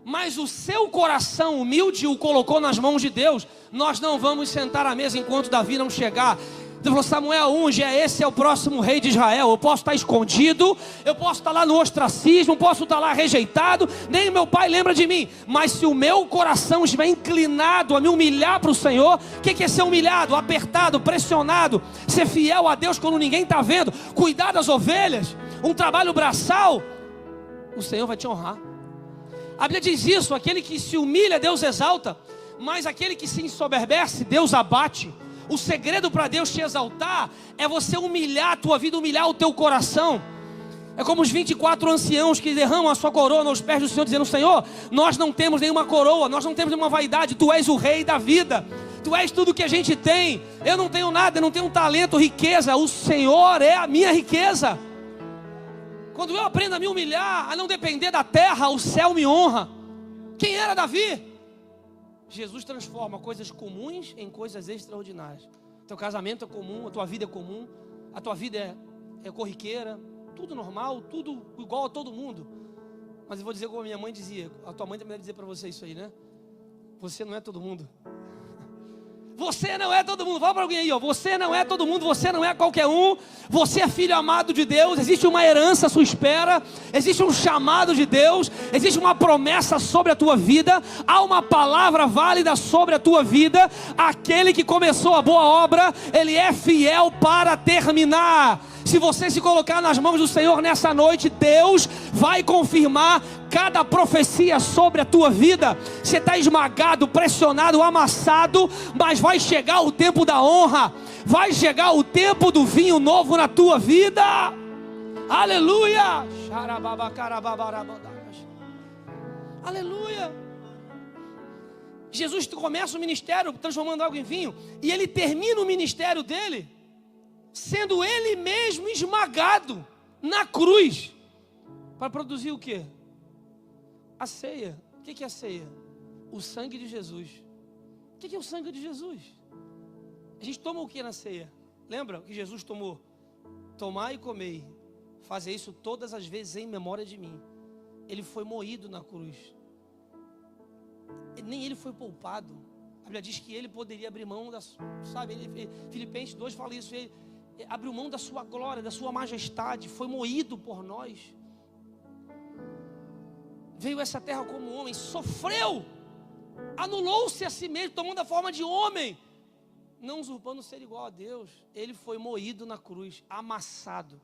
Speaker 1: mas o seu coração humilde o colocou nas mãos de Deus, nós não vamos sentar à mesa enquanto Davi não chegar. Deus falou: Samuel, unge, esse é o próximo rei de Israel. Eu posso estar escondido, eu posso estar lá no ostracismo, posso estar lá rejeitado, nem meu pai lembra de mim, mas se o meu coração estiver inclinado a me humilhar para o Senhor. O que é ser humilhado? Apertado, pressionado, ser fiel a Deus quando ninguém está vendo, cuidar das ovelhas, um trabalho braçal. O Senhor vai te honrar. A Bíblia diz isso: aquele que se humilha, Deus exalta, mas aquele que se ensoberbece, Deus abate. O segredo para Deus te exaltar é você humilhar a tua vida, humilhar o teu coração. É como os 24 anciãos que derramam a sua coroa aos pés do Senhor, dizendo: Senhor, nós não temos nenhuma coroa, nós não temos nenhuma vaidade, Tu és o rei da vida, Tu és tudo que a gente tem. Eu não tenho nada, eu não tenho talento, riqueza, o Senhor é a minha riqueza. Quando eu aprendo a me humilhar, a não depender da terra, o céu me honra. Quem era Davi? Jesus transforma coisas comuns em coisas extraordinárias. Teu casamento é comum, a tua vida é comum, a tua vida é corriqueira, tudo normal, tudo igual a todo mundo. Mas eu vou dizer como a minha mãe dizia, a tua mãe também deve dizer para você isso aí, né? Você não é todo mundo. Você não é todo mundo. Fala para alguém aí, ó. Você não é todo mundo, você não é qualquer um. Você é filho amado de Deus. Existe uma herança à sua espera. Existe um chamado de Deus. Existe uma promessa sobre a tua vida. Há uma palavra válida sobre a tua vida. Aquele que começou a boa obra, ele é fiel para terminar. Se você se colocar nas mãos do Senhor nessa noite, Deus vai confirmar cada profecia sobre a tua vida. Você está esmagado, pressionado, amassado, mas vai chegar o tempo da honra. Vai chegar o tempo do vinho novo na tua vida. Aleluia. Aleluia. Jesus começa o ministério transformando água em vinho, e ele termina o ministério dele sendo ele mesmo esmagado na cruz, para produzir o quê? A ceia. O que é a ceia? O sangue de Jesus. O que é o sangue de Jesus? A gente toma o que na ceia? Lembra que Jesus tomou? Tomai e comei, fazer isso todas as vezes em memória de mim. Ele foi moído na cruz, nem ele foi poupado. A Bíblia diz que ele poderia abrir mão da, sabe, Filipenses 2 fala isso, ele abriu mão da sua glória, da sua majestade, foi moído por nós, veio a essa terra como homem, sofreu, anulou-se a si mesmo, tomando a forma de homem, não usurpando ser igual a Deus. Ele foi moído na cruz, amassado.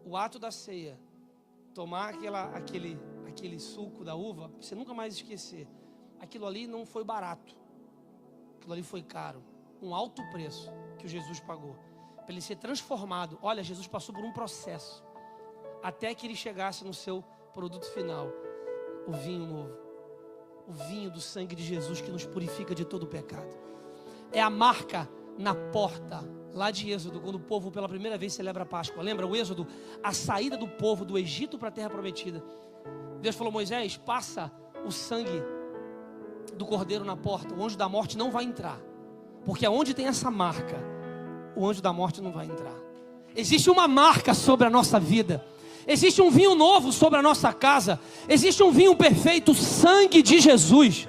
Speaker 1: O ato da ceia, tomar aquele suco da uva, pra você nunca mais esquecer, aquilo ali não foi barato. Aquilo ali foi caro, um alto preço que o Jesus pagou para ele ser transformado. Olha, Jesus passou por um processo até que ele chegasse no seu produto final, o vinho novo, o vinho do sangue de Jesus que nos purifica de todo o pecado. É a marca na porta lá de Êxodo, quando o povo pela primeira vez celebra a Páscoa. Lembra o Êxodo? A saída do povo do Egito para a terra prometida. Deus falou: Moisés, passa o sangue do cordeiro na porta, o anjo da morte não vai entrar, porque aonde tem essa marca, o anjo da morte não vai entrar. Existe uma marca sobre a nossa vida, existe um vinho novo sobre a nossa casa, existe um vinho perfeito, o sangue de Jesus.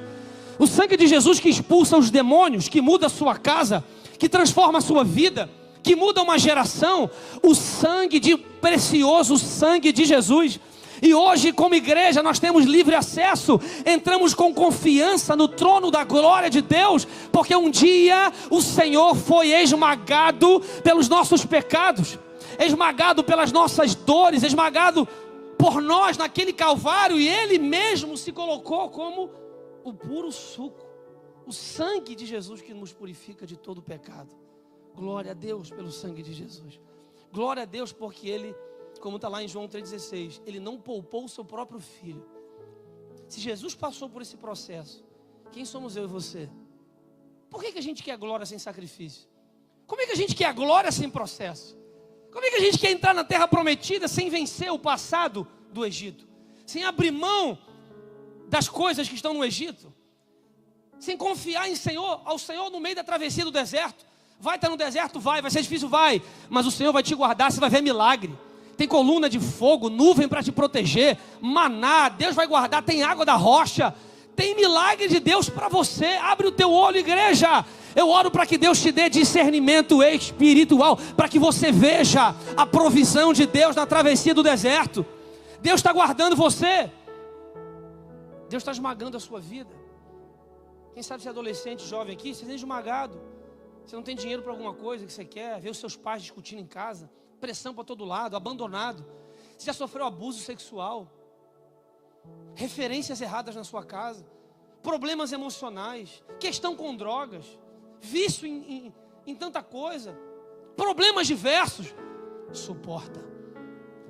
Speaker 1: O sangue de Jesus que expulsa os demônios, que muda a sua casa, que transforma a sua vida, que muda uma geração. O sangue precioso, o sangue de Jesus. E hoje, como igreja, nós temos livre acesso, entramos com confiança no trono da glória de Deus, porque um dia o Senhor foi esmagado pelos nossos pecados, esmagado pelas nossas dores, esmagado por nós naquele Calvário, e Ele mesmo se colocou como o puro suco, o sangue de Jesus que nos purifica de todo o pecado. Glória a Deus pelo sangue de Jesus. Glória a Deus porque Ele, como está lá em João 3,16, Ele não poupou o seu próprio Filho. Se Jesus passou por esse processo, quem somos eu e você? Por que a gente quer glória sem sacrifício? Como é que a gente quer glória sem processo? Como é que a gente quer entrar na terra prometida sem vencer o passado do Egito? Sem abrir mão das coisas que estão no Egito? Sem confiar ao Senhor no meio da travessia do deserto? Vai estar no deserto? Vai ser difícil? Vai. Mas o Senhor vai te guardar, você vai ver milagre. tem coluna de fogo, nuvem para te proteger, maná, Deus vai guardar, tem água da rocha, tem milagre de Deus para você. Abre o teu olho, igreja. Eu oro para que Deus te dê discernimento espiritual, para que você veja a provisão de Deus na travessia do deserto. Deus está guardando você, Deus está esmagando a sua vida. Quem sabe você é adolescente, jovem aqui, você tem esmagado. Você não tem dinheiro para alguma coisa que você quer, ver os seus pais discutindo em casa, pressão para todo lado, abandonado. Você já sofreu abuso sexual, referências erradas na sua casa, problemas emocionais, questão com drogas, vício em tanta coisa, problemas diversos. Suporta,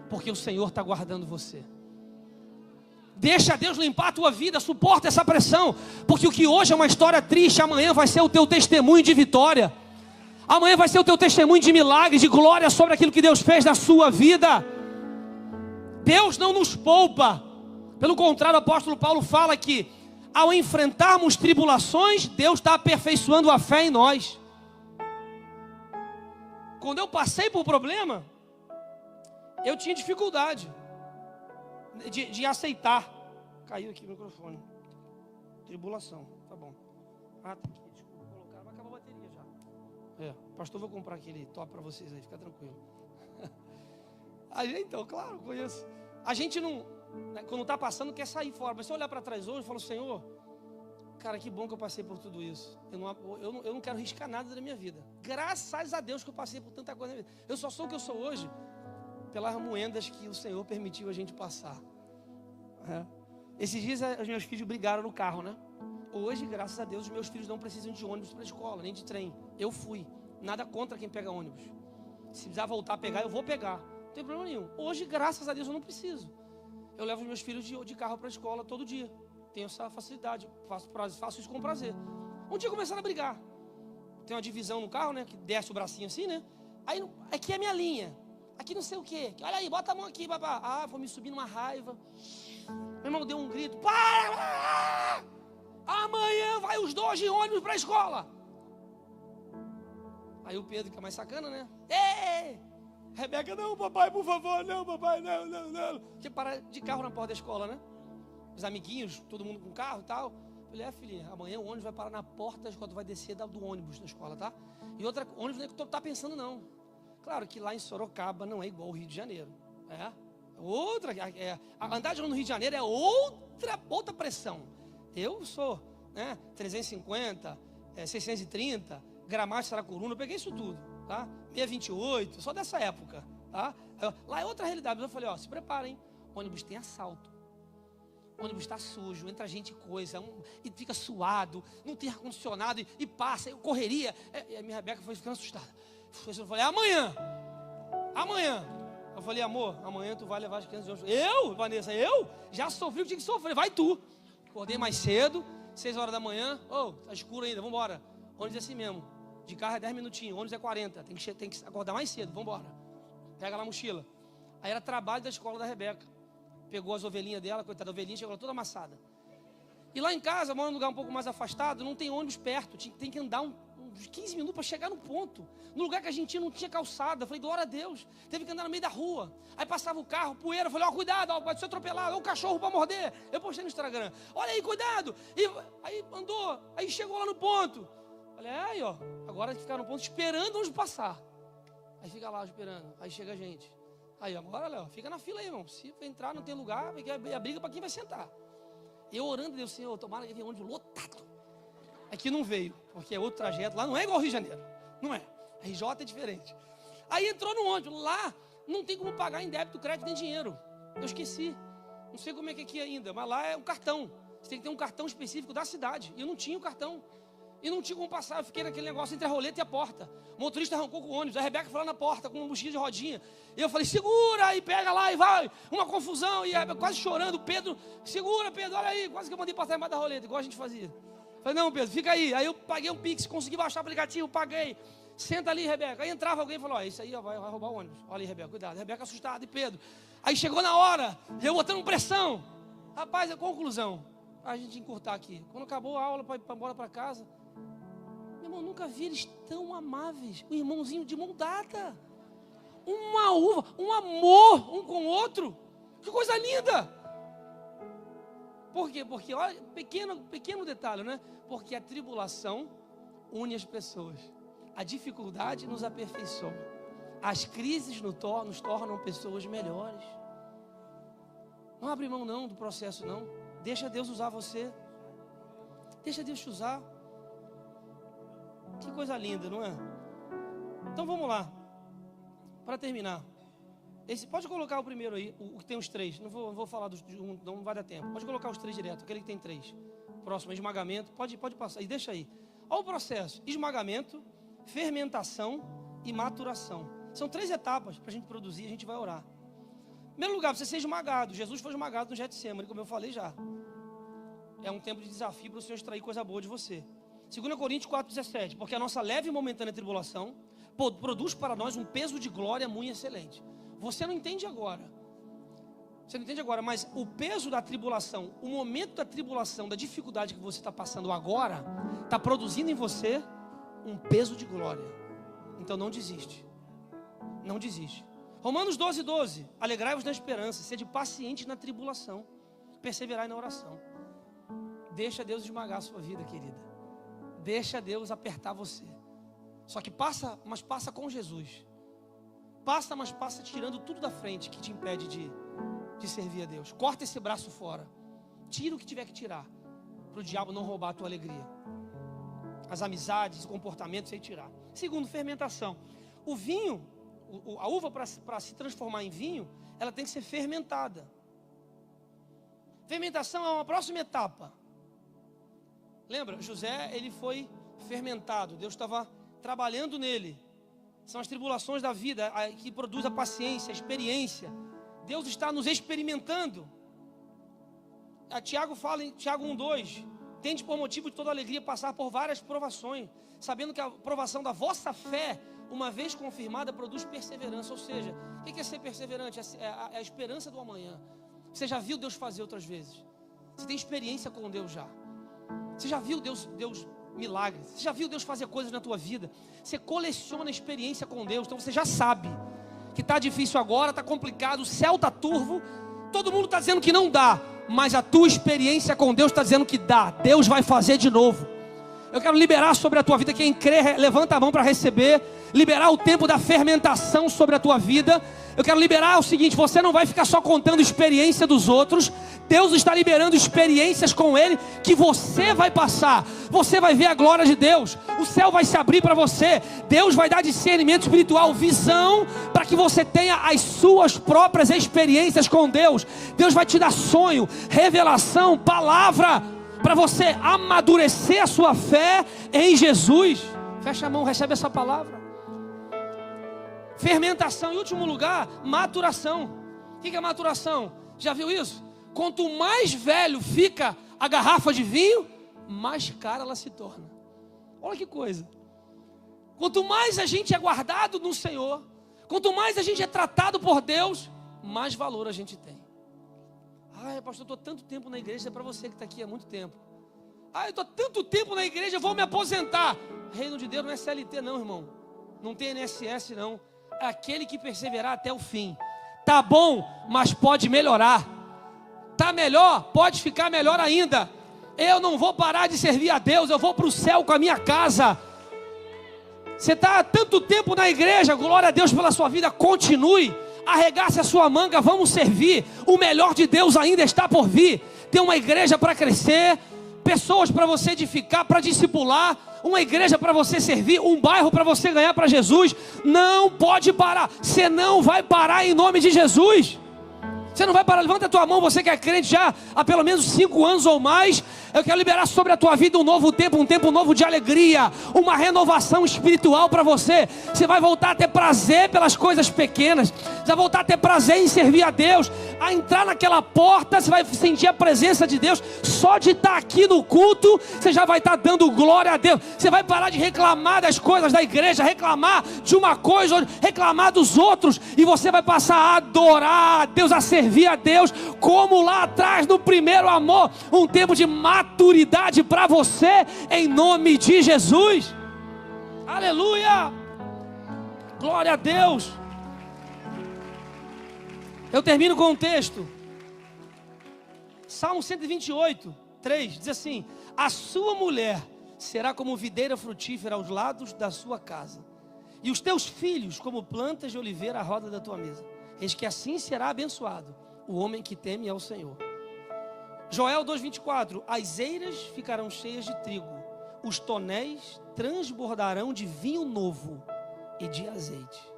Speaker 1: porque o Senhor está guardando você. Deixa Deus limpar a tua vida, suporta essa pressão, porque o que hoje é uma história triste, amanhã vai ser o teu testemunho de vitória. Amanhã vai ser o teu testemunho de milagre, de glória sobre aquilo que Deus fez na sua vida. Deus não nos poupa. Pelo contrário, o apóstolo Paulo fala que ao enfrentarmos tribulações, Deus está aperfeiçoando a fé em nós. Quando eu passei por problema, eu tinha dificuldade de aceitar. Caiu aqui o microfone. Tribulação, tá bom. Ah, tá aqui, desculpa, vou colocar, vai acabar a bateria já. Pastor, vou comprar aquele top para vocês aí, fica tranquilo. Então, claro, conheço. A gente não, quando está passando, quer sair fora. Mas se eu olhar para trás hoje e falar, Senhor, cara, que bom que eu passei por tudo isso. Eu não quero riscar nada da minha vida. Graças a Deus que eu passei por tanta coisa na minha vida. Eu só sou o que eu sou hoje pelas moendas que o Senhor permitiu a gente passar. Esses dias os meus filhos brigaram no carro, né? Hoje, graças a Deus, os meus filhos não precisam de ônibus para a escola, nem de trem. Eu fui. Nada contra quem pega ônibus. Se precisar voltar a pegar, eu vou pegar. Não tem problema nenhum. Hoje, graças a Deus, eu não preciso. Eu levo os meus filhos de carro para a escola todo dia. Tenho essa facilidade. Faço isso com prazer. Um dia começaram a brigar. Tem uma divisão no carro, né? Que desce o bracinho assim, né? Aí, aqui é a minha linha. Aqui não sei o quê. Olha aí, bota a mão aqui, babá. Ah, vou me subir numa raiva. Meu irmão deu um grito. Para! Amanhã vai os dois de ônibus para a escola. Aí o Pedro, que é mais sacana, né? Ei! Rebeca, não, papai, por favor, não, papai, não. Tinha parar de carro na porta da escola, né? Os amiguinhos, todo mundo com carro e tal. Eu falei, filhinha, amanhã o ônibus vai parar na porta da escola, tu vai descer do ônibus da escola, tá? E outra, ônibus não é que tu tá pensando, não. Claro que lá em Sorocaba não é igual ao Rio de Janeiro. Andar de ônibus no Rio de Janeiro é outra pressão. Eu sou, né, 350, 630, Gramado, Saracuruna, eu peguei isso tudo, tá? 628, só dessa época, tá? Lá é outra realidade, mas eu falei, se preparem, ônibus tem assalto. O ônibus está sujo, entra gente e coisa, e fica suado, não tem ar-condicionado, e passa, correria. E a minha Rebeca foi ficando assustada. Eu falei, amanhã. Eu falei, amor, amanhã tu vai levar as crianças de ônibus. Eu, Vanessa, já sofri o que tinha que sofrer, vai tu. Acordei mais cedo, 6 horas da manhã, tá escuro ainda, vamos embora. Ônibus é assim mesmo, de carro é 10 minutinhos, ônibus é 40, tem que acordar mais cedo, vamos embora. Pega lá a mochila. Aí era trabalho da escola da Rebeca. Pegou as ovelhinhas dela, coitada, a ovelhinha chegou lá toda amassada. E lá em casa, moro num lugar um pouco mais afastado, não tem ônibus perto, tem que andar uns 15 minutos para chegar no ponto. No lugar que a gente não tinha calçada. Eu falei, glória a Deus. Teve que andar no meio da rua. Aí passava o carro, poeira. Eu falei, cuidado, pode ser atropelado. O cachorro para morder. Eu postei no Instagram. Olha aí, cuidado. E aí andou. Aí chegou lá no ponto. Falei, agora ficar no ponto esperando onde passar. Aí fica lá esperando. Aí chega a gente. Aí agora, Léo, fica na fila aí, irmão. Se entrar, não tem lugar, a briga para quem vai sentar. Eu orando, Deus, Senhor, tomara que venha ônibus lotado. Aqui não veio, porque é outro trajeto. Lá não é igual ao Rio de Janeiro. Não é. A RJ é diferente. Aí entrou no ônibus. Lá não tem como pagar em débito, crédito nem dinheiro. Eu esqueci. Não sei como é que é aqui ainda, mas lá é um cartão. Você tem que ter um cartão específico da cidade. E eu não tinha o cartão. E não tinha como passar. Eu fiquei naquele negócio entre a roleta e a porta. O motorista arrancou com o ônibus. A Rebeca foi lá na porta com uma mochila de rodinha. E eu falei, segura, e pega lá e vai. Uma confusão. E quase chorando. Pedro, segura, Pedro, olha aí. Quase que eu mandei passar embaixo da roleta, igual a gente fazia. Falei, não, Pedro, fica aí. Aí eu paguei um Pix, consegui baixar o aplicativo, paguei. Senta ali, Rebeca. Aí entrava alguém e falou, isso aí vai roubar o ônibus. Olha aí, Rebeca, cuidado. Rebeca assustada, e Pedro. Aí chegou na hora, eu botando pressão. Rapaz, a conclusão, a gente encurtar aqui. Quando acabou a aula para ir embora para casa, meu irmão, nunca vi eles tão amáveis. O irmãozinho de mão dada. uma uva, um amor um com o outro. Que coisa linda! Por quê? Porque, olha, pequeno detalhe, né? Porque a tribulação une as pessoas. A dificuldade nos aperfeiçoa. As crises nos tornam pessoas melhores. Não abre mão não do processo não. Deixa Deus usar você. Deixa Deus te usar. Que coisa linda, não é? Então vamos lá. Para terminar. Pode colocar o primeiro aí, o que tem os 3. Não vou falar dos um, não vai dar tempo. Pode colocar os 3 direto, aquele que tem 3. Próximo, esmagamento. Pode passar. E deixa aí. Olha o processo. Esmagamento, fermentação e maturação. São 3 etapas para a gente produzir, a gente vai orar. Em primeiro lugar, você ser esmagado. Jesus foi esmagado no Getsemane, como eu falei já. É um tempo de desafio para o Senhor extrair coisa boa de você. 2 Coríntios 4,17. Porque a nossa leve e momentânea tribulação produz para nós um peso de glória muito excelente. Você não entende agora. Você não entende agora, mas o peso da tribulação, o momento da tribulação, da dificuldade que você está passando agora, está produzindo em você um peso de glória. Então não desiste. Não desiste. Romanos 12:12. Alegrai-vos na esperança, sede pacientes na tribulação, perseverai na oração. Deixa Deus esmagar a sua vida, querida. Deixa Deus apertar você. Só que passa com Jesus. Mas passa tirando tudo da frente que te impede de servir a Deus. Corta esse braço fora. Tira o que tiver que tirar, para o diabo não roubar a tua alegria. As amizades, os comportamentos, aí tirar. Segundo, fermentação. O vinho, a uva para se transformar em vinho, ela tem que ser fermentada. Fermentação é uma próxima etapa. Lembra, José, ele foi fermentado. Deus estava trabalhando nele. São as tribulações da vida que produz a paciência, a experiência. Deus está nos experimentando. Tiago fala em Tiago 1:2. Tende por motivo de toda alegria passar por várias provações, sabendo que a provação da vossa fé, uma vez confirmada, produz perseverança. Ou seja, o que é ser perseverante? É a esperança do amanhã. Você já viu Deus fazer outras vezes. Você tem experiência com Deus já. Você já viu Deus milagres. Você já viu Deus fazer coisas na tua vida. Você coleciona experiência com Deus. Então você já sabe que está difícil agora, está complicado, o céu está turvo. Todo mundo está dizendo que não dá, mas a tua experiência com Deus está dizendo que dá. Deus vai fazer de novo. Eu quero liberar sobre a tua vida. Quem crê, levanta a mão para receber. Liberar o tempo da fermentação sobre a tua vida. Eu quero liberar o seguinte: você não vai ficar só contando experiência dos outros. Deus está liberando experiências com Ele que você vai passar. Você vai ver a glória de Deus. O céu vai se abrir para você. Deus vai dar discernimento espiritual, visão, para que você tenha as suas próprias experiências com Deus. Deus vai te dar sonho, revelação, palavra, para você amadurecer a sua fé em Jesus. Fecha a mão, recebe essa palavra. Fermentação. Em último lugar, maturação. O que é maturação? Já viu isso? Quanto mais velho fica a garrafa de vinho, mais cara ela se torna. Olha que coisa. Quanto mais a gente é guardado no Senhor, quanto mais a gente é tratado por Deus, mais valor a gente tem. Ai, pastor, eu estou tanto tempo na igreja. É para você que está aqui há muito tempo. Ah, eu estou tanto tempo na igreja, eu vou me aposentar. Reino de Deus não é CLT não, irmão. Não tem INSS não. É aquele que perseverar até o fim. Tá bom, mas pode melhorar. Tá melhor, pode ficar melhor ainda. Eu não vou parar de servir a Deus. Eu vou para o céu com a minha casa. Você está há tanto tempo na igreja. Glória a Deus pela sua vida. Continue, arregace a sua manga, vamos servir. O melhor de Deus ainda está por vir. Tem uma igreja para crescer, pessoas para você edificar, para discipular, uma igreja para você servir, um bairro para você ganhar para Jesus. Não pode parar. Você não vai parar em nome de Jesus. Você não vai parar. Levanta a tua mão, você que é crente já há pelo menos 5 anos ou mais. Eu quero liberar sobre a tua vida um novo tempo, um tempo novo de alegria, uma renovação espiritual para você. Você vai voltar a ter prazer pelas coisas pequenas. Você vai voltar a ter prazer em servir a Deus. A entrar naquela porta, você vai sentir a presença de Deus. Só de estar aqui no culto, você já vai estar dando glória a Deus. Você vai parar de reclamar das coisas da igreja, reclamar de uma coisa, reclamar dos outros, e você vai passar a adorar a Deus, a servir a Deus, como lá atrás no primeiro amor. Um tempo de maturidade para você, em nome de Jesus. Aleluia, glória a Deus. Eu termino com um texto. Salmo 128, 3, diz assim: a sua mulher será como videira frutífera aos lados da sua casa, e os teus filhos como plantas de oliveira à roda da tua mesa. Eis que assim será abençoado o homem que teme ao Senhor. Joel 2,24: as eiras ficarão cheias de trigo, os tonéis transbordarão de vinho novo e de azeite.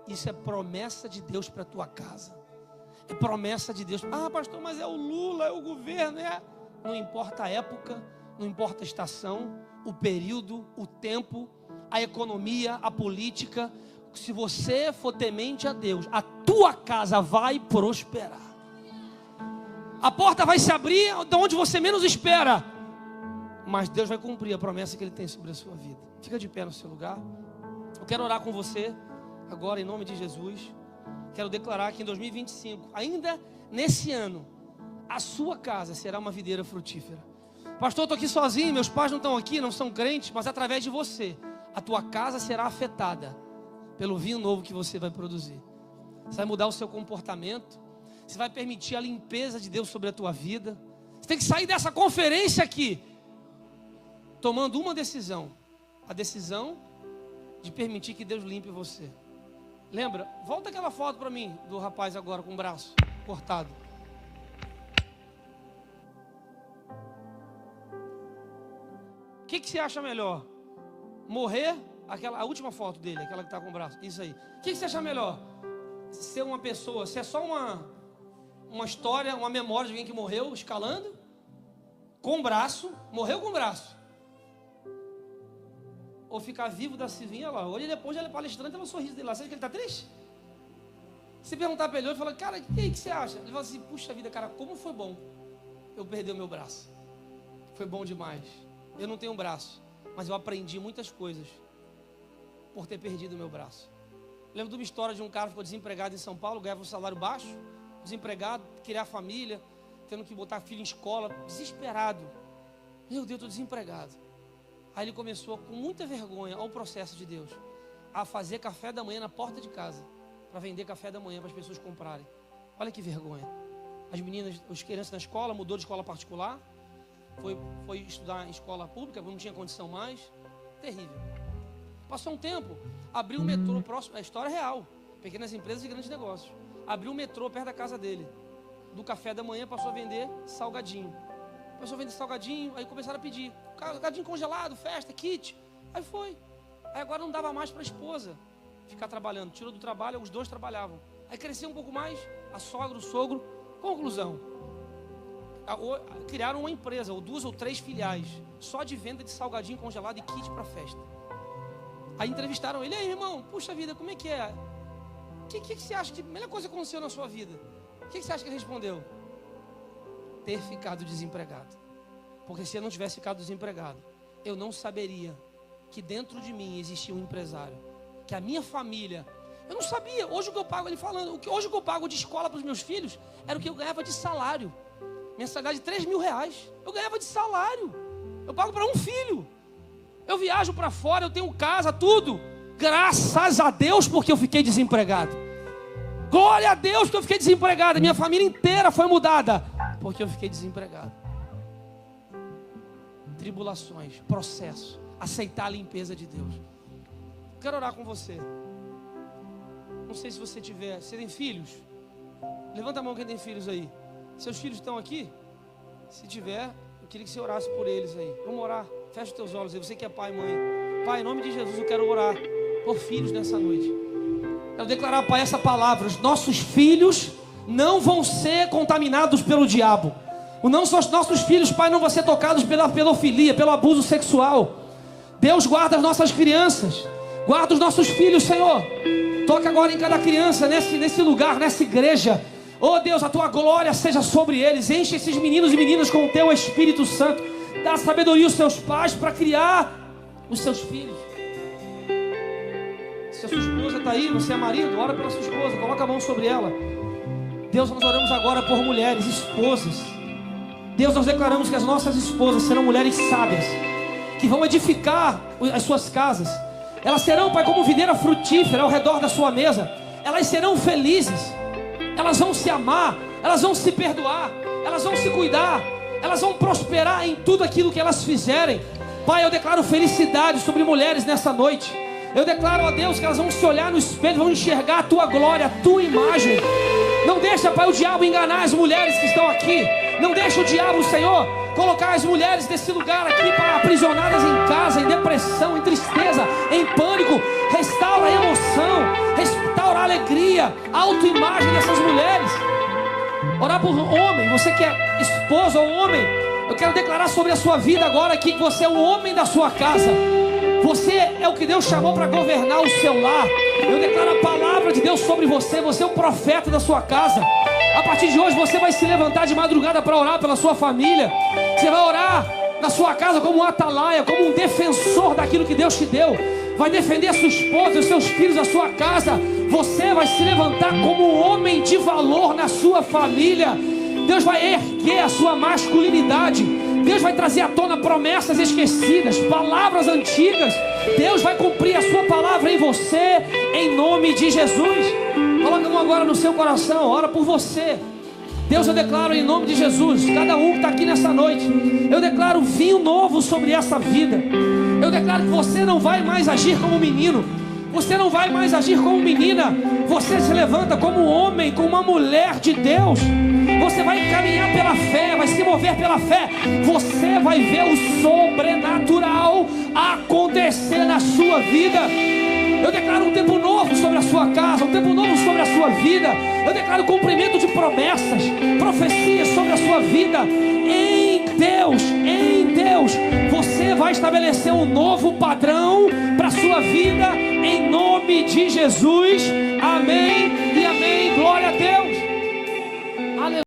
Speaker 1: Isso é promessa de Deus para a tua casa. É promessa de Deus. Ah, pastor, mas é o Lula, é o governo, é... Não importa a época, não importa a estação, o período, o tempo, a economia, a política. Se você for temente a Deus, a tua casa vai prosperar. A porta vai se abrir de onde você menos espera, mas Deus vai cumprir a promessa que Ele tem sobre a sua vida. Fica de pé no seu lugar. Eu quero orar com você agora em nome de Jesus. Quero declarar que em 2025, ainda nesse ano, a sua casa será uma videira frutífera. Pastor, eu estou aqui sozinho, meus pais não estão aqui, não são crentes, mas através de você, a tua casa será afetada pelo vinho novo que você vai produzir. Você vai mudar o seu comportamento, você vai permitir a limpeza de Deus sobre a tua vida. Você tem que sair dessa conferência aqui tomando uma decisão, a decisão de permitir que Deus limpe você. Lembra? Volta aquela foto para mim do rapaz agora com o braço cortado. O que você acha melhor? Morrer? A última foto dele, aquela que está com o braço. Isso aí. O que você acha melhor? Ser uma pessoa, ser só uma história, uma memória de alguém que morreu escalando? Com o braço. Morreu com o braço. Ou ficar vivo da Silvinha lá. Hoje depois ele é palestrante, ela sorriso dele lá. Você acha que ele está triste? Se perguntar para ele, ele fala: cara, o que você acha? Ele fala assim: puxa vida, cara, como foi bom eu perder o meu braço. Foi bom demais. Eu não tenho um braço, mas eu aprendi muitas coisas por ter perdido o meu braço. Lembro de uma história de um cara que ficou desempregado em São Paulo, ganhava um salário baixo, desempregado, criar família, tendo que botar filho em escola, desesperado. Meu Deus, estou desempregado. Aí ele começou, com muita vergonha, ao processo de Deus, a fazer café da manhã na porta de casa, para vender café da manhã para as pessoas comprarem. Olha que vergonha. As meninas, os crianças na escola, mudou de escola particular, foi estudar em escola pública, não tinha condição mais. Terrível. Passou um tempo, abriu um metrô próximo, é história real, pequenas empresas e grandes negócios. Abriu um metrô perto da casa dele. Do café da manhã passou a vender salgadinho. Começou a vender salgadinho, aí começaram a pedir salgadinho congelado, festa, kit. Aí foi. Aí agora não dava mais para a esposa ficar trabalhando. Tirou do trabalho, os dois trabalhavam. Aí cresceu um pouco mais, a sogra, o sogro. Conclusão: criaram uma empresa, ou 2 ou 3 filiais, só de venda de salgadinho congelado e kit para festa. Aí entrevistaram ele: aí, irmão, puxa vida, como é que é? O que você acha que a melhor coisa que aconteceu na sua vida? O que você acha que ele respondeu? Ter ficado desempregado. Porque se eu não tivesse ficado desempregado, eu não saberia que dentro de mim existia um empresário, que a minha família, eu não sabia. Hoje o que eu pago, ele falando, hoje o que eu pago de escola para os meus filhos era o que eu ganhava de salário. Mensalidade de 3 mil reais. Eu ganhava de salário. Eu pago para um filho. Eu viajo para fora, eu tenho casa, tudo. Graças a Deus porque eu fiquei desempregado. Glória a Deus porque eu fiquei desempregado. Minha família inteira foi mudada porque eu fiquei desempregado. Tribulações, processo, aceitar a limpeza de Deus. Quero orar com você. Não sei se você tiver, você tem filhos? Levanta a mão quem tem filhos aí. Seus filhos estão aqui? Se tiver, eu queria que você orasse por eles aí. Vamos orar. Fecha os teus olhos aí. Você que é pai e mãe. Pai, em nome de Jesus, eu quero orar por filhos nessa noite. Quero declarar, Pai, essa palavra: os nossos filhos não vão ser contaminados pelo diabo. Nossos filhos, Pai, não vão ser tocados pela pedofilia, pelo abuso sexual. Deus, guarda as nossas crianças, guarda os nossos filhos, Senhor. Toca agora em cada criança, nesse lugar, nessa igreja. Oh Deus, a Tua glória seja sobre eles. Enche esses meninos e meninas com o Teu Espírito Santo. Dá sabedoria aos seus pais para criar os seus filhos. Se a sua esposa está aí, você é marido, ora pela sua esposa, coloca a mão sobre ela. Deus, nós oramos agora por mulheres, esposas. Deus, nós declaramos que as nossas esposas serão mulheres sábias, que vão edificar as suas casas. Elas serão, Pai, como videira frutífera ao redor da sua mesa. Elas serão felizes. elas vão se amar, elas vão se perdoar, elas vão se cuidar, elas vão prosperar em tudo aquilo que elas fizerem. Pai, eu declaro felicidade sobre mulheres nessa noite. Eu declaro, ó Deus, que elas vão se olhar no espelho, vão enxergar a Tua glória, a Tua imagem. Não deixa, Pai, o diabo enganar as mulheres que estão aqui. Não deixa o diabo, Senhor, colocar as mulheres desse lugar aqui para aprisionadas em casa, em depressão, em tristeza, em pânico. Restaura a emoção, restaura a alegria, a autoimagem dessas mulheres. Orar por homem, você que é esposa ou homem, eu quero declarar sobre a sua vida agora aqui que você é o homem da sua casa. Você é o que Deus chamou para governar o seu lar. Eu declaro a palavra de Deus sobre você. Você é o profeta da sua casa. A partir de hoje você vai se levantar de madrugada para orar pela sua família. Você vai orar na sua casa como um atalaia, como um defensor daquilo que Deus te deu. Vai defender a sua esposa, os seus filhos, a sua casa. Você vai se levantar como um homem de valor na sua família. Deus vai erguer a sua masculinidade. Deus vai trazer à tona promessas esquecidas, palavras antigas. Deus vai cumprir a sua palavra em você, em nome de Jesus. Coloca a mão agora no seu coração, ora por você. Deus, eu declaro em nome de Jesus, cada um que está aqui nessa noite, eu declaro vinho novo sobre essa vida. Eu declaro que você não vai mais agir como menino, você não vai mais agir como menina. Você se levanta como um homem, como uma mulher de Deus. Você vai caminhar pela fé, vai se mover pela fé. Você vai ver o sobrenatural acontecer na sua vida. Eu declaro um tempo novo sobre a sua casa, um tempo novo sobre a sua vida. Eu declaro cumprimento de promessas, profecias sobre a sua vida. Em Deus, você vai estabelecer um novo padrão para a sua vida, em nome de Jesus. Amém e amém. Glória a Deus.